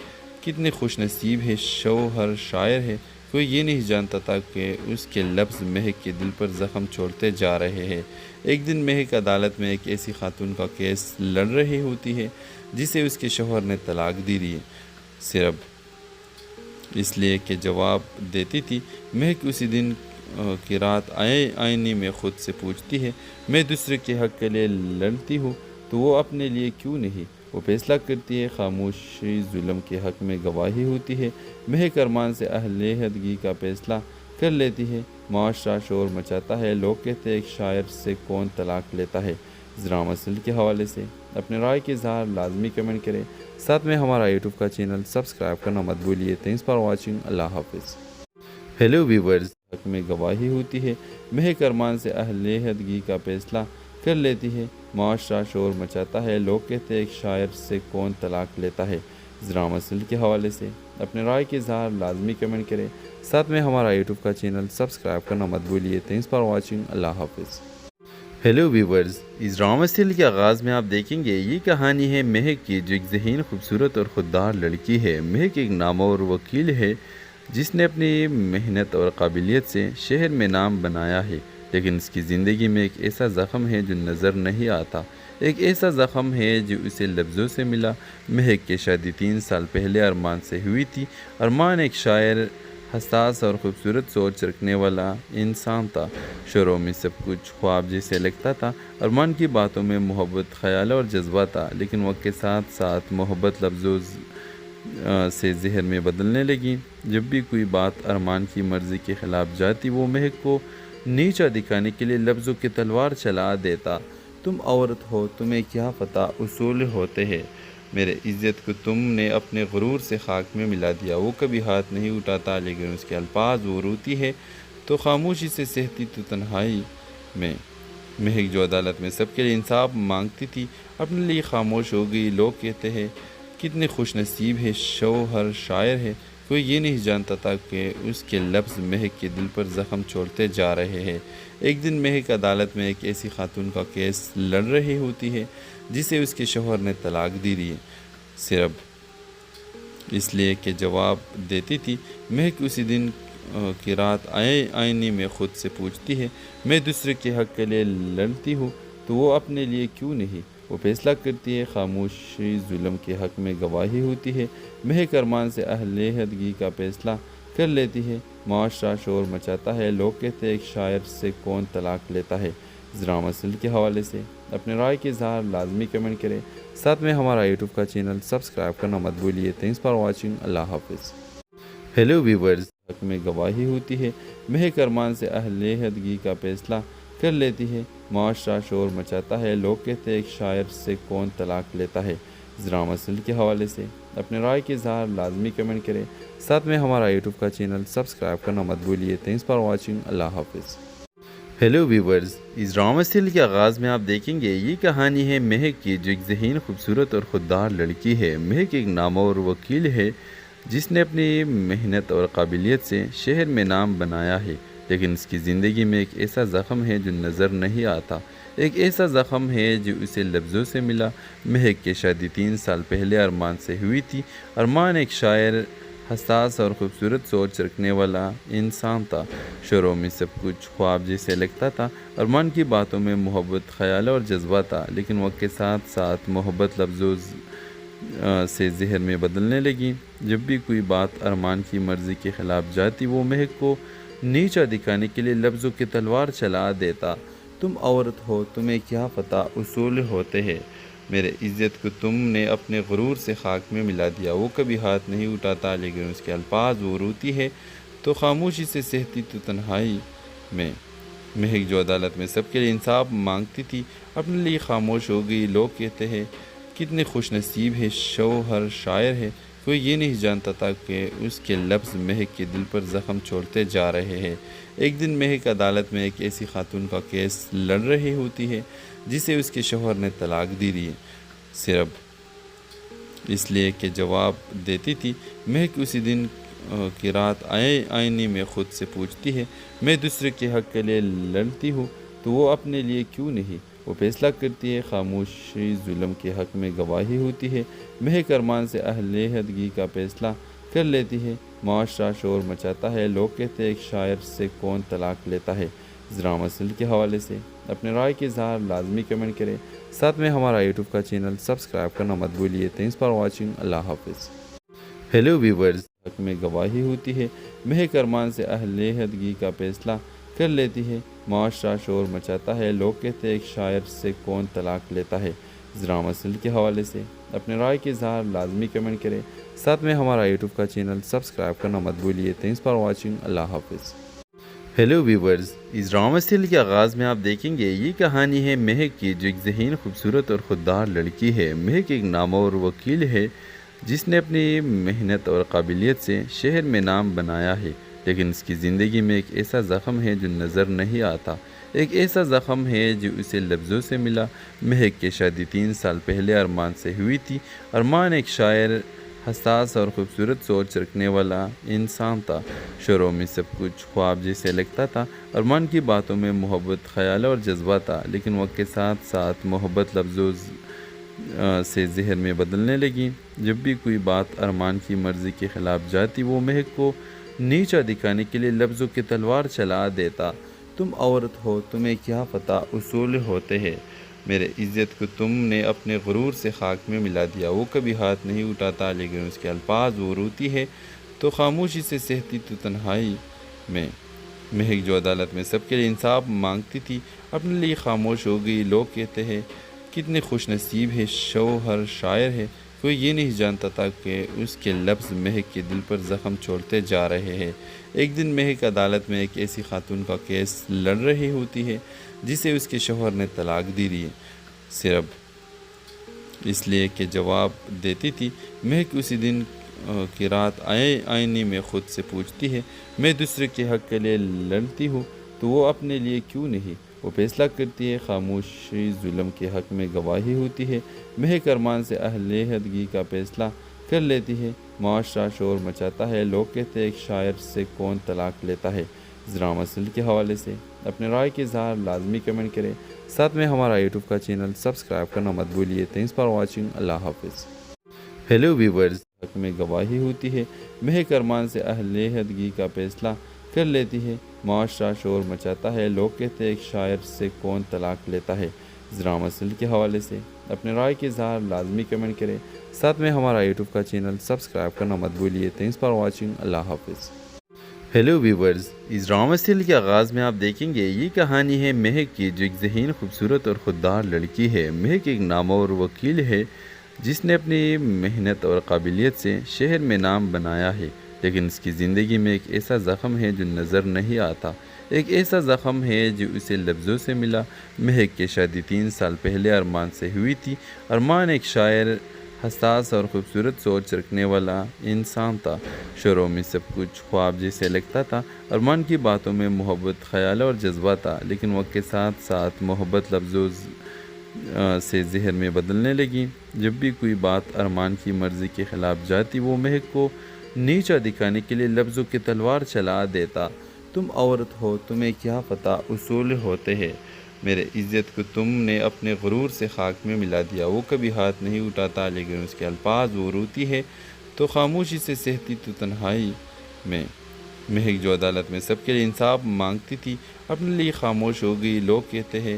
کتنے خوش نصیب ہے، شوہر شاعر ہے۔ کوئی یہ نہیں جانتا تھا کہ اس کے لفظ مہک کے دل پر زخم چھوڑتے جا رہے ہیں۔ ایک دن مہک عدالت میں ایک ایسی خاتون کا کیس لڑ رہی ہوتی ہے جسے اس کے شوہر نے طلاق دی دی، صرف اس لیے کہ جواب دیتی تھی۔ مہک اسی دن کی رات آئینے میں خود سے پوچھتی ہے، میں دوسرے کے حق کے لیے لڑتی ہوں تو وہ اپنے لیے کیوں نہیں؟ وہ فیصلہ کرتی ہے، خاموشی ظلم کے حق میں گواہی ہوتی ہے۔ مہک ارمان سے علیحدگی کا فیصلہ کر لیتی ہے۔ معاشرہ شور مچاتا ہے، لوگ کہتے ہیں ایک شاعر سے کون طلاق لیتا ہے۔ اس ڈرامہ سیریل کے حوالے سے اپنے رائے کے اظہار لازمی کمنٹ کریں، ساتھ میں ہمارا یوٹیوب کا چینل سبسکرائب کرنا مت بھولیے۔ تھینکس فار واچنگ، اللہ حافظ۔ ہیلو ویورز، حق میں گواہی ہوتی ہے۔ مہک ارمان سے علیحدگی کا فیصلہ کر لیتی ہے۔ معاشرہ شور مچاتا ہے، لوگ کہتے ہیں ایک شاعر سے کون طلاق لیتا ہے۔ اس ڈرامہ سیریل کے حوالے سے اپنے رائے کے اظہار لازمی کمنٹ کریں، ساتھ میں ہمارا یوٹیوب کا چینل سبسکرائب کرنا مت بھولیے۔ تھینکس فار واچنگ، اللہ حافظ۔ ہیلو ویورز، اس ڈرامہ سیریل کے آغاز میں آپ دیکھیں گے یہ کہانی ہے مہک کی، جو ایک ذہین، خوبصورت اور خوددار لڑکی ہے۔ مہک ایک نامور وکیل ہے جس نے اپنی محنت اور قابلیت سے شہر میں نام بنایا ہے، لیکن اس کی زندگی میں ایک ایسا زخم ہے جو نظر نہیں آتا۔ ایک ایسا زخم ہے جو اسے لفظوں سے ملا۔ مہک کی شادی 3 سال پہلے ارمان سے ہوئی تھی۔ ارمان ایک شاعر، حساس اور خوبصورت سوچ رکھنے والا انسان تھا۔ شروع میں سب کچھ خواب جیسے لگتا تھا۔ ارمان کی باتوں میں محبت، خیال اور جذبہ تھا، لیکن وقت کے ساتھ ساتھ محبت لفظوں سے ذہن میں بدلنے لگی۔ جب بھی کوئی بات ارمان کی مرضی کے خلاف جاتی، وہ مہک کو نیچا دکھانے کے لیے لفظوں کی تلوار چلا دیتا۔ تم عورت ہو، تمہیں کیا پتہ اصول ہوتے ہیں۔ میرے عزت کو تم نے اپنے غرور سے خاک میں ملا دیا۔ وہ کبھی ہاتھ نہیں اٹھاتا لیکن اس کے الفاظ وہ روتی ہے تو خاموشی سے سہتی تو تنہائی میں۔ مہک جو عدالت میں سب کے لیے انصاف مانگتی تھی اپنے لیے خاموش ہو گئی۔ لوگ کہتے ہیں کتنے خوش نصیب ہے، شوہر شاعر ہے۔ کوئی یہ نہیں جانتا تھا کہ اس کے لفظ مہک کے دل پر زخم چھوڑتے جا رہے ہیں۔ ایک دن مہک عدالت میں ایک ایسی خاتون کا کیس لڑ رہی ہوتی ہے جسے اس کے شوہر نے طلاق دی ہے، صرف اس لیے کہ جواب دیتی تھی۔ مہک اسی دن کی رات آئینے میں خود سے پوچھتی ہے، میں دوسرے کے حق کے لیے لڑتی ہوں تو وہ اپنے لیے کیوں نہیں؟ وہ فیصلہ کرتی ہے، خاموشی ظلم کے حق میں گواہی ہوتی ہے۔ مہک ارمان سے علیحدگی کا فیصلہ کر لیتی ہے۔ معاشرہ شور مچاتا ہے، لوگ کہتے ہیں ایک شاعر سے کون طلاق لیتا ہے۔ ذرا مسئلے کے حوالے سے اپنے رائے کے اظہار لازمی کمنٹ کریں، ساتھ میں ہمارا یوٹیوب کا چینل سبسکرائب کرنا مت بھولیے۔ تھینکس فار واچنگ، اللہ حافظ۔ ہیلو ویورز، حق میں گواہی ہوتی ہے۔ مہک ارمان سے علیحدگی کا فیصلہ کر لیتی ہے۔ معاشرہ شور مچاتا ہے، لوگ کہتے ہیں ایک شاعر سے کون طلاق لیتا ہے۔ ذرا مسئلے کے حوالے سے اپنے رائے کے اظہار لازمی کمنٹ کریں، ساتھ میں ہمارا یوٹیوب کا چینل سبسکرائب کرنا مت بھولیے۔ تھینکس فار واچنگ، اللہ حافظ۔ ہیلو ویورز، اس ڈرامہ سیریل کے آغاز میں آپ دیکھیں گے یہ کہانی ہے مہک کی، جو ایک ذہین، خوبصورت اور خوددار لڑکی ہے۔ مہک ایک نامور وکیل ہے جس نے اپنی محنت اور قابلیت سے شہر میں نام بنایا ہے، لیکن اس کی زندگی میں ایک ایسا زخم ہے جو نظر نہیں آتا۔ ایک ایسا زخم ہے جو اسے لفظوں سے ملا۔ مہک کی شادی 3 سال پہلے ارمان سے ہوئی تھی۔ ارمان ایک شاعر، حساس اور خوبصورت سوچ رکھنے والا انسان تھا۔ شروع میں سب کچھ خواب جیسے لگتا تھا۔ ارمان کی باتوں میں محبت، خیال اور جذبہ تھا، لیکن وقت کے ساتھ ساتھ محبت لفظوں سے زہر میں بدلنے لگی۔ جب بھی کوئی بات ارمان کی مرضی کے خلاف جاتی، وہ مہک کو نیچا دکھانے کے لیے لفظوں کی تلوار چلا دیتا۔ تم عورت ہو، تمہیں کیا پتہ، اصول ہوتے ہیں۔ میرے عزت کو تم نے اپنے غرور سے خاک میں ملا دیا۔ وہ کبھی ہاتھ نہیں اٹھاتا لیکن اس کے الفاظ وہ روتی ہے تو خاموشی سے سہتی تو تنہائی میں۔ مہک جو عدالت میں سب کے لیے انصاف مانگتی تھی اپنے لیے خاموش ہو گئی۔ لوگ کہتے ہیں کتنے خوش نصیب ہے، شوہر شاعر ہے۔ کوئی یہ نہیں جانتا تھا کہ اس کے لفظ مہک کے دل پر زخم چھوڑتے جا رہے ہیں۔ ایک دن مہک عدالت میں ایک ایسی خاتون کا کیس لڑ رہی ہوتی ہے جسے اس کے شوہر نے طلاق دی ہے، صرف اس لیے کہ جواب دیتی تھی۔ مہک اسی دن کی رات آئینے میں خود سے پوچھتی ہے، میں دوسرے کے حق کے لیے لڑتی ہوں تو وہ اپنے لیے کیوں نہیں؟ وہ فیصلہ کرتی ہے، خاموشی ظلم کے حق میں گواہی ہوتی ہے۔ مہک ارمان سے علیحدگی کا فیصلہ کر لیتی ہے۔ معاشرہ شور مچاتا ہے، لوگ کہتے ہیں ایک شاعر سے کون طلاق لیتا ہے۔ ذرا مسئلے کے حوالے سے اپنے رائے کے اظہار لازمی کمنٹ کریں، ساتھ میں ہمارا یوٹیوب کا چینل سبسکرائب کرنا مت بھولیے۔ تھینکس فار واچنگ، اللہ حافظ۔ ہیلو ویورز، حق میں گواہی ہوتی ہے۔ مہک ارمان سے علیحدگی کا فیصلہ کر لیتی ہے۔ معاشرہ شور مچاتا ہے، لوگ کہتے ہیں ایک شاعر سے کون طلاق لیتا ہے۔ ذرا مسئلے کے حوالے سے اپنے رائے کے اظہار لازمی کمنٹ کریں، ساتھ میں ہمارا یوٹیوب کا چینل سبسکرائب کرنا مت بھولیے۔ تھینکس فار واچنگ، اللہ حافظ۔ ہیلو ویورز، اس ڈرامہ سیریل کے آغاز میں آپ دیکھیں گے یہ کہانی ہے مہک کی، جو ایک ذہین، خوبصورت اور خوددار لڑکی ہے۔ مہک ایک نامور وکیل ہے جس نے اپنی محنت اور قابلیت سے شہر میں نام بنایا ہے، لیکن اس کی زندگی میں ایک ایسا زخم ہے جو نظر نہیں آتا۔ ایک ایسا زخم ہے جو اسے لفظوں سے ملا۔ مہک کی شادی 3 سال پہلے ارمان سے ہوئی تھی۔ ارمان ایک شاعر، حساس اور خوبصورت سوچ رکھنے والا انسان تھا۔ شروع میں سب کچھ خواب جیسے لگتا تھا۔ ارمان کی باتوں میں محبت، خیال اور جذبہ تھا، لیکن وقت کے ساتھ ساتھ محبت لفظوں سے زہر میں بدلنے لگی۔ جب بھی کوئی بات ارمان کی مرضی کے خلاف جاتی، وہ مہک کو نیچا دکھانے کے لیے لفظوں کی تلوار چلا دیتا۔ تم عورت ہو، تمہیں کیا پتہ، اصول ہوتے ہیں۔ میرے عزت کو تم نے اپنے غرور سے خاک میں ملا دیا۔ وہ کبھی ہاتھ نہیں اٹھاتا لیکن اس کے الفاظ وہ روتی ہے تو خاموشی سے سہتی تو تنہائی میں۔ مہک جو عدالت میں سب کے لیے انصاف مانگتی تھی اپنے لیے خاموش ہو گئی۔ لوگ کہتے ہیں کتنے خوش نصیب ہے، شوہر شاعر ہے۔ کوئی یہ نہیں جانتا تھا کہ اس کے لفظ مہک کے دل پر زخم چھوڑتے جا رہے ہیں۔ ایک دن مہک عدالت میں ایک ایسی خاتون کا کیس لڑ رہی ہوتی ہے جسے اس کے شوہر نے طلاق دی ہے، صرف اس لیے کہ جواب دیتی تھی مہک اسی دن کی رات آئینے میں خود سے پوچھتی ہے، میں دوسرے کے حق کے لیے لڑتی ہوں تو وہ اپنے لیے کیوں نہیں؟ وہ فیصلہ کرتی ہے، خاموشی ظلم کے حق میں گواہی ہوتی ہے، مہک ارمان سے اہل عہدگی کا فیصلہ کر لیتی ہے، معاشرہ شور مچاتا ہے، لوگ کہتے ہیں ایک شاعر سے کون طلاق لیتا ہے۔ ذرا مسئلے کے حوالے سے اپنے رائے کے اظہار لازمی کمنٹ کریں، ساتھ میں ہمارا یوٹیوب کا چینل سبسکرائب کرنا مت بھولیے۔ تھینکس فار واچنگ، اللہ حافظ۔ ہیلو ویورز، حق میں گواہی ہوتی ہے، مہک ارمان سے اہل عہدگی کا فیصلہ کر لیتی ہے، معاشرہ شور مچاتا ہے، لوگ کہتے ہیں ایک شاعر سے کون طلاق لیتا ہے۔ ذرا مسئلے کے حوالے سے اپنے رائے کے اظہار لازمی کمنٹ کریں، ساتھ میں ہمارا یوٹیوب کا چینل سبسکرائب کرنا مت بھولیے۔ تھینکس فار واچنگ، اللہ حافظ۔ ہیلو ویورز، اس ڈرامہ سیریل کے آغاز میں آپ دیکھیں گے یہ کہانی ہے مہک کی، جو ایک ذہین، خوبصورت اور خوددار لڑکی ہے۔ مہک ایک نامور وکیل ہے جس نے اپنی محنت اور قابلیت سے شہر میں نام بنایا ہے، لیکن اس کی زندگی میں ایک ایسا زخم ہے جو نظر نہیں آتا، ایک ایسا زخم ہے جو اسے لفظوں سے ملا۔ مہک کی شادی 3 سال پہلے ارمان سے ہوئی تھی۔ ارمان ایک شاعر، حساس اور خوبصورت سوچ رکھنے والا انسان تھا۔ شروع میں سب کچھ خواب جیسے لگتا تھا، ارمان کی باتوں میں محبت، خیال اور جذبہ تھا، لیکن وقت کے ساتھ ساتھ محبت لفظوں سے زہر میں بدلنے لگی۔ جب بھی کوئی بات ارمان کی مرضی کے خلاف جاتی، وہ مہک کو نیچا دکھانے کے لیے لفظوں کی تلوار چلا دیتا۔ تم عورت ہو، تمہیں کیا پتہ اصول ہوتے ہیں، میرے عزت کو تم نے اپنے غرور سے خاک میں ملا دیا۔ وہ کبھی ہاتھ نہیں اٹھاتا، لیکن اس کے الفاظ وہ روتی ہے تو خاموشی سے سہتی تو تنہائی میں۔ مہک جو عدالت میں سب کے لیے انصاف مانگتی تھی، اپنے لیے خاموش ہو گئی۔ لوگ کہتے ہیں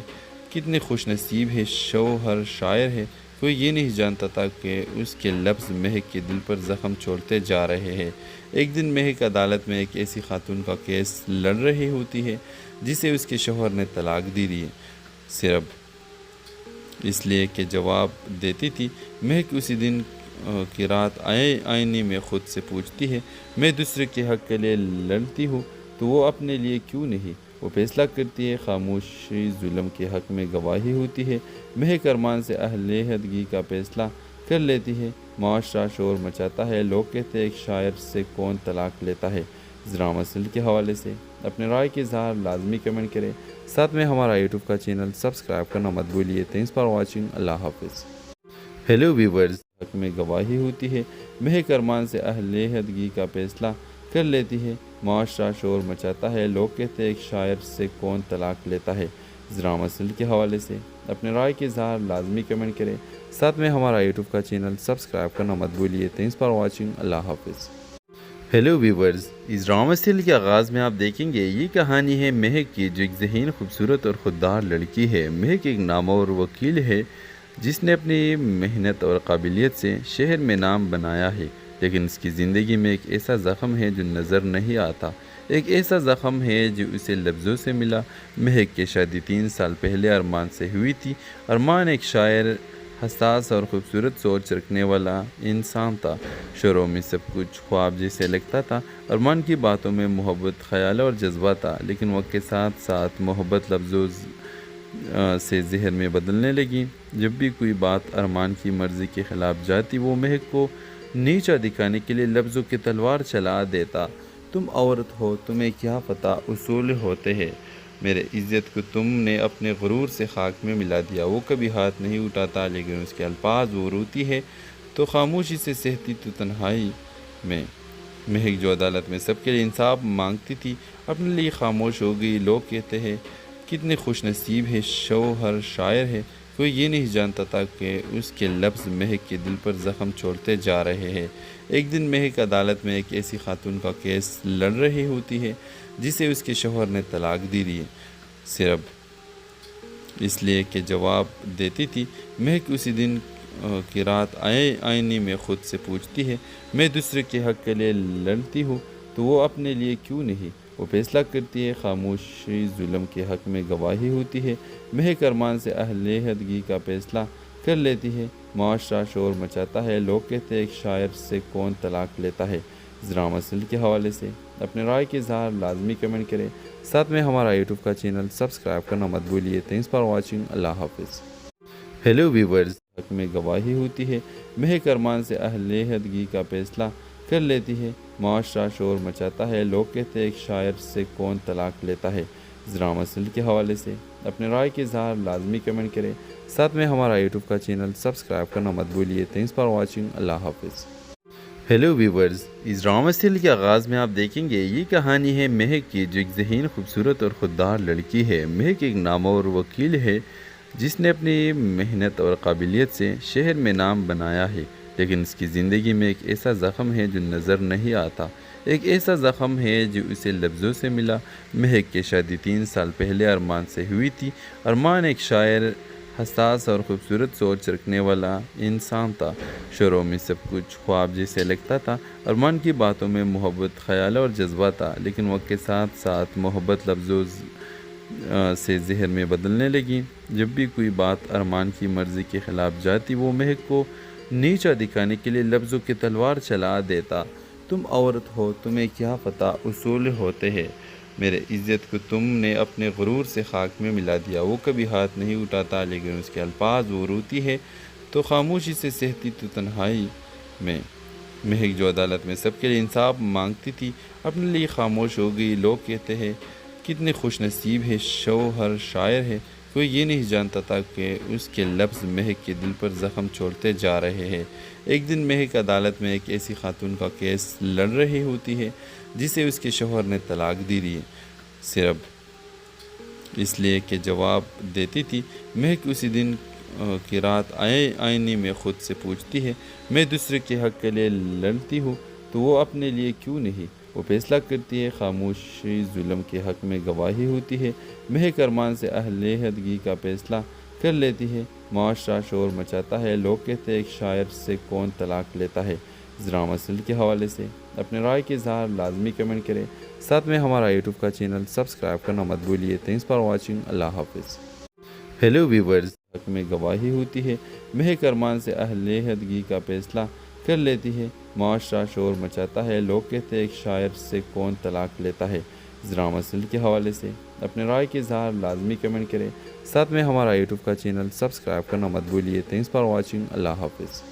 کتنے خوش نصیب ہے، شوہر شاعر ہے۔ کوئی یہ نہیں جانتا تھا کہ اس کے لفظ مہک کے دل پر زخم چھوڑتے جا رہے ہیں۔ ایک دن مہک عدالت میں ایک ایسی خاتون کا کیس لڑ رہی ہوتی ہے جسے اس کے شوہر نے طلاق دی ہے، صرف اس لیے کہ جواب دیتی تھی۔ مہک اسی دن کی رات آئینے میں خود سے پوچھتی ہے، میں دوسرے کے حق کے لیے لڑتی ہوں تو وہ اپنے لیے کیوں نہیں؟ وہ فیصلہ کرتی ہے، خاموشی ظلم کے حق میں گواہی ہوتی ہے، مہک ارمان سے اہل عہدگی کا فیصلہ کر لیتی ہے، معاشرہ شور مچاتا ہے، لوگ کہتے ہیں ایک شاعر سے کون طلاق لیتا ہے۔ ذرا مسئلے کے حوالے سے اپنے رائے کے اظہار لازمی کمنٹ کریں، ساتھ میں ہمارا یوٹیوب کا چینل سبسکرائب کرنا مت بھولیے۔ تھینکس فار واچنگ، اللہ حافظ۔ ہیلو ویورز، حق میں گواہی ہوتی ہے، مہک ارمان سے اہل عہدگی کا فیصلہ کر لیتی ہے، معاشرہ شور مچاتا ہے، لوگ کہتے ہیں ایک شاعر سے کون طلاق لیتا ہے۔ ذرا مسئلے کے حوالے سے اپنے رائے کے اظہار لازمی کمنٹ کریں، ساتھ میں ہمارا یوٹیوب کا چینل سبسکرائب کرنا مت بھولیے۔ تھینکس فار واچنگ، اللہ حافظ۔ ہیلو ویورز، اس ڈرامہ سیریل کے آغاز میں آپ دیکھیں گے یہ کہانی ہے مہک کی، جو ایک ذہین، خوبصورت اور خوددار لڑکی ہے۔ مہک ایک نامور وکیل ہے جس نے اپنی محنت اور قابلیت سے شہر میں نام بنایا ہے، لیکن اس کی زندگی میں ایک ایسا زخم ہے جو نظر نہیں آتا، ایک ایسا زخم ہے جو اسے لفظوں سے ملا۔ مہک کی شادی 3 سال پہلے ارمان سے ہوئی تھی۔ ارمان ایک شاعر، حساس اور خوبصورت سوچ رکھنے والا انسان تھا۔ شروع میں سب کچھ خواب جیسے لگتا تھا، ارمان کی باتوں میں محبت، خیال اور جذبہ تھا، لیکن وقت کے ساتھ ساتھ محبت لفظوں سے زہر میں بدلنے لگی۔ جب بھی کوئی بات ارمان کی مرضی کے خلاف جاتی، وہ مہک کو نیچا دکھانے کے لیے لفظوں کی تلوار چلا دیتا۔ تم عورت ہو، تمہیں کیا پتہ اصول ہوتے ہیں، میرے عزت کو تم نے اپنے غرور سے خاک میں ملا دیا۔ وہ کبھی ہاتھ نہیں اٹھاتا، لیکن اس کے الفاظ وہ روتی ہے تو خاموشی سے سہتی تو تنہائی میں۔ مہک جو عدالت میں سب کے لیے انصاف مانگتی تھی، اپنے لیے خاموش ہو گئی۔ لوگ کہتے ہیں کتنے خوش نصیب ہے، شوہر شاعر ہے۔ کوئی یہ نہیں جانتا تھا کہ اس کے لفظ مہک کے دل پر زخم چھوڑتے جا رہے ہیں۔ ایک دن مہک عدالت میں ایک ایسی خاتون کا کیس لڑ رہی ہوتی ہے جسے اس کے شوہر نے طلاق دی ہے، صرف اس لیے کہ جواب دیتی تھی۔ مہک اسی دن کی رات آئینے میں خود سے پوچھتی ہے، میں دوسرے کے حق کے لیے لڑتی ہوں تو وہ اپنے لیے کیوں نہیں؟ وہ فیصلہ کرتی ہے، خاموشی ظلم کے حق میں گواہی ہوتی ہے، مہک ارمان سے اہل عہدگی کا فیصلہ کر لیتی ہے، معاشرہ شور مچاتا ہے، لوگ کہتے ہیں ایک شاعر سے کون طلاق لیتا ہے۔ ذرا مسئلے کے حوالے سے اپنے رائے کے اظہار لازمی کمنٹ کریں، ساتھ میں ہمارا یوٹیوب کا چینل سبسکرائب کرنا مت بھولیے۔ تھینکس فار واچنگ، اللہ حافظ۔ ہیلو ویورز، حق میں گواہی ہوتی ہے، مہک ارمان سے اہل عہدگی کا فیصلہ کر لیتی ہے، معاشرہ شور مچاتا ہے، لوگ کہتے ہیں ایک شاعر سے کون طلاق لیتا ہے۔ ذرا مسئلے کے حوالے سے اپنے رائے کے اظہار لازمی کمنٹ کریں، ساتھ میں ہمارا یوٹیوب کا چینل سبسکرائب کرنا مت بھولیے۔ تھینکس فار واچنگ، اللہ حافظ۔ ہیلو ویورز، اس ڈرامہ سیریل کے آغاز میں آپ دیکھیں گے یہ کہانی ہے مہک کی، جو ایک ذہین، خوبصورت اور خوددار لڑکی ہے۔ مہک ایک نامور وکیل ہے جس نے اپنی محنت اور قابلیت سے شہر میں نام بنایا ہے، لیکن اس کی زندگی میں ایک ایسا زخم ہے جو نظر نہیں آتا، ایک ایسا زخم ہے جو اسے لفظوں سے ملا۔ مہک کی شادی 3 سال پہلے ارمان سے ہوئی تھی۔ ارمان ایک شاعر، حساس اور خوبصورت سوچ رکھنے والا انسان تھا۔ شروع میں سب کچھ خواب جیسے لگتا تھا۔ ارمان کی باتوں میں محبت، خیال اور جذبہ تھا، لیکن وقت کے ساتھ ساتھ محبت لفظوں سے زہر میں بدلنے لگی۔ جب بھی کوئی بات ارمان کی مرضی کے خلاف جاتی، وہ مہک کو نیچا دکھانے کے لیے لفظوں کی تلوار چلا دیتا۔ تم عورت ہو، تمہیں کیا پتہ اصول ہوتے ہیں، میرے عزت کو تم نے اپنے غرور سے خاک میں ملا دیا۔ وہ کبھی ہاتھ نہیں اٹھاتا، لیکن اس کے الفاظ وہ روتی ہے تو خاموشی سے سہتی تو تنہائی میں۔ مہک جو عدالت میں سب کے لیے انصاف مانگتی تھی، اپنے لیے خاموش ہو گئی۔ لوگ کہتے ہیں کتنے خوش نصیب ہے، شوہر شاعر ہے۔ کوئی یہ نہیں جانتا تھا کہ اس کے لفظ مہک کے دل پر زخم چھوڑتے جا رہے ہیں۔ ایک دن مہک عدالت میں ایک ایسی خاتون کا کیس لڑ رہی ہوتی ہے جسے اس کے شوہر نے طلاق دی دی، صرف اس لیے کہ جواب دیتی تھی۔ مہک اسی دن کی رات آئینے میں خود سے پوچھتی ہے، میں دوسرے کے حق کے لیے لڑتی ہوں تو وہ اپنے لیے کیوں نہیں؟ وہ فیصلہ کرتی ہے، خاموشی ظلم کے حق میں گواہی ہوتی ہے۔ مہک ارمان سے اہل عہدگی کا فیصلہ کر لیتی ہے، معاشرہ شور مچاتا ہے، لوگ کہتے ہیں ایک شاعر سے کون طلاق لیتا ہے۔ ذرا مسئلے کے حوالے سے اپنے رائے کے اظہار لازمی کمنٹ کریں، ساتھ میں ہمارا یوٹیوب کا چینل سبسکرائب کرنا مت بھولیے۔ تھینکس فار واچنگ، اللہ حافظ۔ ہیلو ویورز، حق میں گواہی ہوتی ہے، مہک ارمان سے اہل عہدگی کا فیصلہ کر لیتی ہے، معاشرہ شور مچاتا ہے، لوگ کہتے ہیں ایک شاعر سے کون طلاق لیتا ہے۔ ذرا مسئلے کے حوالے سے اپنے رائے کے اظہار لازمی کمنٹ کریں، ساتھ میں ہمارا یوٹیوب کا چینل سبسکرائب کرنا مت بھولیے۔ تھینکس فار واچنگ، اللہ حافظ۔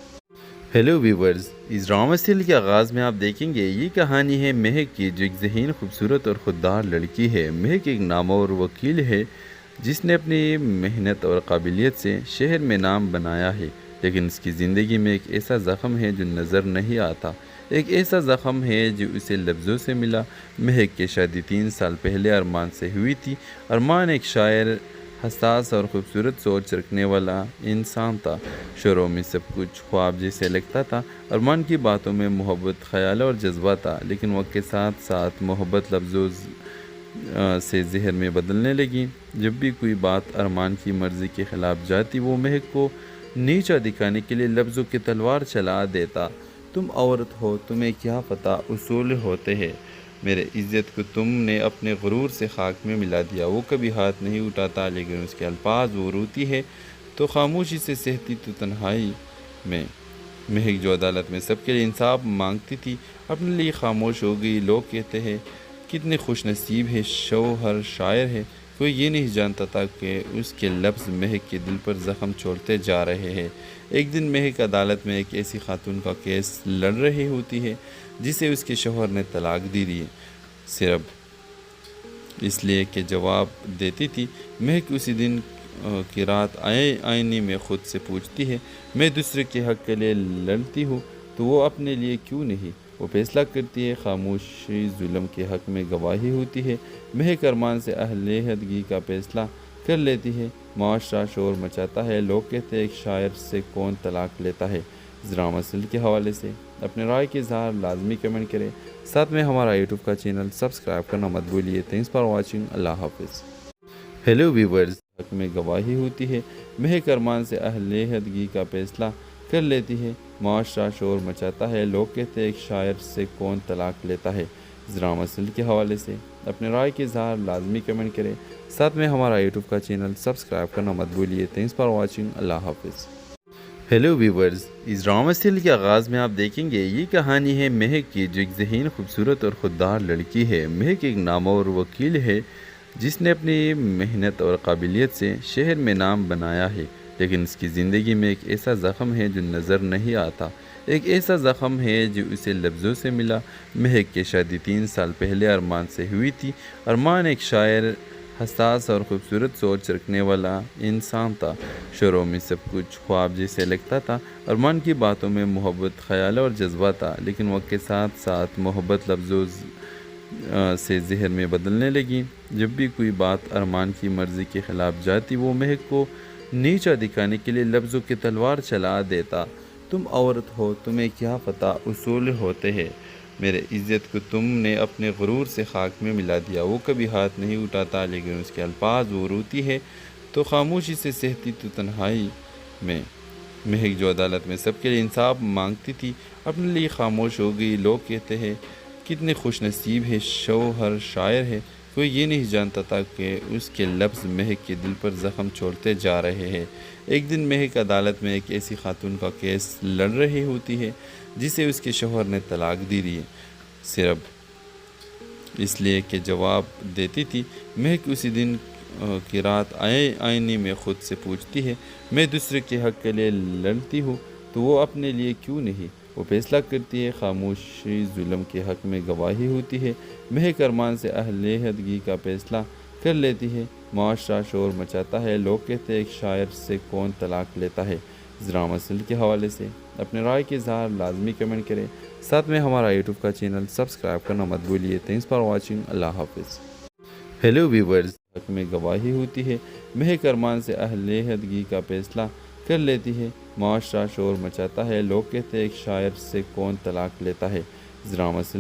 ہیلو ویورز، اس ڈرامہ سیریل کے آغاز میں آپ دیکھیں گے یہ کہانی ہے مہک کی، جو ایک ذہین، خوبصورت اور خوددار لڑکی ہے۔ مہک ایک نامور وکیل ہے جس نے اپنی محنت اور قابلیت سے شہر میں نام بنایا ہے، لیکن اس کی زندگی میں ایک ایسا زخم ہے جو نظر نہیں آتا، ایک ایسا زخم ہے جو اسے لفظوں سے ملا۔ مہک کی شادی 3 سال پہلے ارمان سے ہوئی تھی۔ ارمان ایک شاعر، حساس اور خوبصورت سوچ رکھنے والا انسان تھا۔ شروع میں سب کچھ خواب جیسے لگتا تھا۔ ارمان کی باتوں میں محبت، خیال اور جذبہ تھا، لیکن وقت کے ساتھ ساتھ محبت لفظوں سے زہر میں بدلنے لگی۔ جب بھی کوئی بات ارمان کی مرضی کے خلاف جاتی، وہ مہک کو نیچا دکھانے کے لیے لفظوں کی تلوار چلا دیتا۔ تم عورت ہو، تمہیں کیا پتہ اصول ہوتے ہیں، میرے عزت کو تم نے اپنے غرور سے خاک میں ملا دیا۔ وہ کبھی ہاتھ نہیں اٹھاتا، لیکن اس کے الفاظ وہ روتی ہے تو خاموشی سے سہتی تو تنہائی میں۔ مہک جو عدالت میں سب کے لیے انصاف مانگتی تھی، اپنے لیے خاموش ہو گئی۔ لوگ کہتے ہیں کتنے خوش نصیب ہے، شوہر شاعر ہے۔ کوئی یہ نہیں جانتا تھا کہ اس کے لفظ مہک کے دل پر زخم چھوڑتے جا رہے ہیں۔ ایک دن مہک عدالت میں ایک ایسی خاتون کا کیس لڑ رہی ہوتی ہے جسے اس کے شوہر نے طلاق دی دی، صرف اس لیے کہ جواب دیتی تھی۔ مہک اسی دن کی رات آئینے میں خود سے پوچھتی ہے، میں دوسرے کے حق کے لیے لڑتی ہوں تو وہ اپنے لیے کیوں نہیں؟ وہ فیصلہ کرتی ہے، خاموشی ظلم کے حق میں گواہی ہوتی ہے۔ مہک ارمان سے اہل عہدگی کا فیصلہ کر لیتی ہے، معاشرہ شور مچاتا ہے، لوگ کہتے ہیں ایک شاعر سے کون طلاق لیتا ہے۔ ذرا مسئلے کے حوالے سے اپنے رائے کے اظہار لازمی کمنٹ کریں، ساتھ میں ہمارا یوٹیوب کا چینل سبسکرائب کرنا مت بھولیے۔ تھینکس فار واچنگ، اللہ حافظ۔ ہیلو ویورز، حق میں گواہی ہوتی ہے، مہک ارمان سے اہل عہدگی کا فیصلہ کر لیتی ہے، معاشرہ شور مچاتا ہے، لوگ کہتے ہیں ایک شاعر سے کون طلاق لیتا ہے۔ ذرا مسئلے کے حوالے سے اپنے رائے کے اظہار لازمی کمنٹ کریں، ساتھ میں ہمارا یوٹیوب کا چینل سبسکرائب کرنا مت بھولیے۔ تھینکس فار واچنگ، اللہ حافظ۔ ہیلو ویورز، اس ڈرامہ سیریل کے آغاز میں آپ دیکھیں گے یہ کہانی ہے مہک کی، جو ایک ذہین، خوبصورت اور خوددار لڑکی ہے۔ مہک ایک نامور وکیل ہے جس نے اپنی محنت اور قابلیت سے شہر میں نام بنایا ہے، لیکن اس کی زندگی میں ایک ایسا زخم ہے جو نظر نہیں آتا، ایک ایسا زخم ہے جو اسے لفظوں سے ملا۔ مہک کی شادی 3 سال پہلے ارمان سے ہوئی تھی۔ ارمان ایک شاعر، حساس اور خوبصورت سوچ رکھنے والا انسان تھا۔ شروع میں سب کچھ خواب جیسے لگتا تھا۔ ارمان کی باتوں میں محبت، خیال اور جذبہ تھا، لیکن وقت کے ساتھ ساتھ محبت لفظوں سے زہر میں بدلنے لگی۔ جب بھی کوئی بات ارمان کی مرضی کے خلاف جاتی، وہ مہک کو نیچا دکھانے کے لیے لفظوں کی تلوار چلا دیتا۔ تم عورت ہو، تمہیں کیا پتہ اصول ہوتے ہیں، میرے عزت کو تم نے اپنے غرور سے خاک میں ملا دیا۔ وہ کبھی ہاتھ نہیں اٹھاتا، لیکن اس کے الفاظ وہ روتی ہے تو خاموشی سے سہتی تو تنہائی میں۔ مہک جو عدالت میں سب کے لیے انصاف مانگتی تھی، اپنے لیے خاموش ہو گئی۔ لوگ کہتے ہیں کتنے خوش نصیب ہے شوہر شاعر ہے، کوئی یہ نہیں جانتا تھا کہ اس کے لفظ مہک کے دل پر زخم چھوڑتے جا رہے ہیں۔ ایک دن مہک عدالت میں ایک ایسی خاتون کا کیس لڑ رہی ہوتی ہے جسے اس کے شوہر نے طلاق دی ہے، صرف اس لیے کہ جواب دیتی تھی۔ مہک اسی دن کی رات آئینے میں خود سے پوچھتی ہے، میں دوسرے کے حق کے لیے لڑتی ہوں تو وہ اپنے لیے کیوں نہیں؟ وہ فیصلہ کرتی ہے، خاموشی ظلم کے حق میں گواہی ہوتی ہے۔ مہک ارمان سے علیحدگی کا فیصلہ کر لیتی ہے۔ معاشرہ شور مچاتا ہے، لوگ کہتے ہیں ایک شاعر سے کون طلاق لیتا ہے۔ اس ڈرامہ سیریل کے حوالے سے اپنے رائے کے اظہار لازمی کمنٹ کریں، ساتھ میں ہمارا یوٹیوب کا چینل سبسکرائب کرنا مت بھولیے۔ تھینکس فار واچنگ، اللہ حافظ۔ ہیلو ویورز، حق میں گواہی ہوتی ہے۔ مہک ارمان سے علیحدگی کا فیصلہ کر لیتی ہے۔ معاشرہ شور مچاتا ہے، لوگ کہتے ہیں ایک شاعر سے کون طلاق لیتا ہے۔ اس ڈرامہ سیریل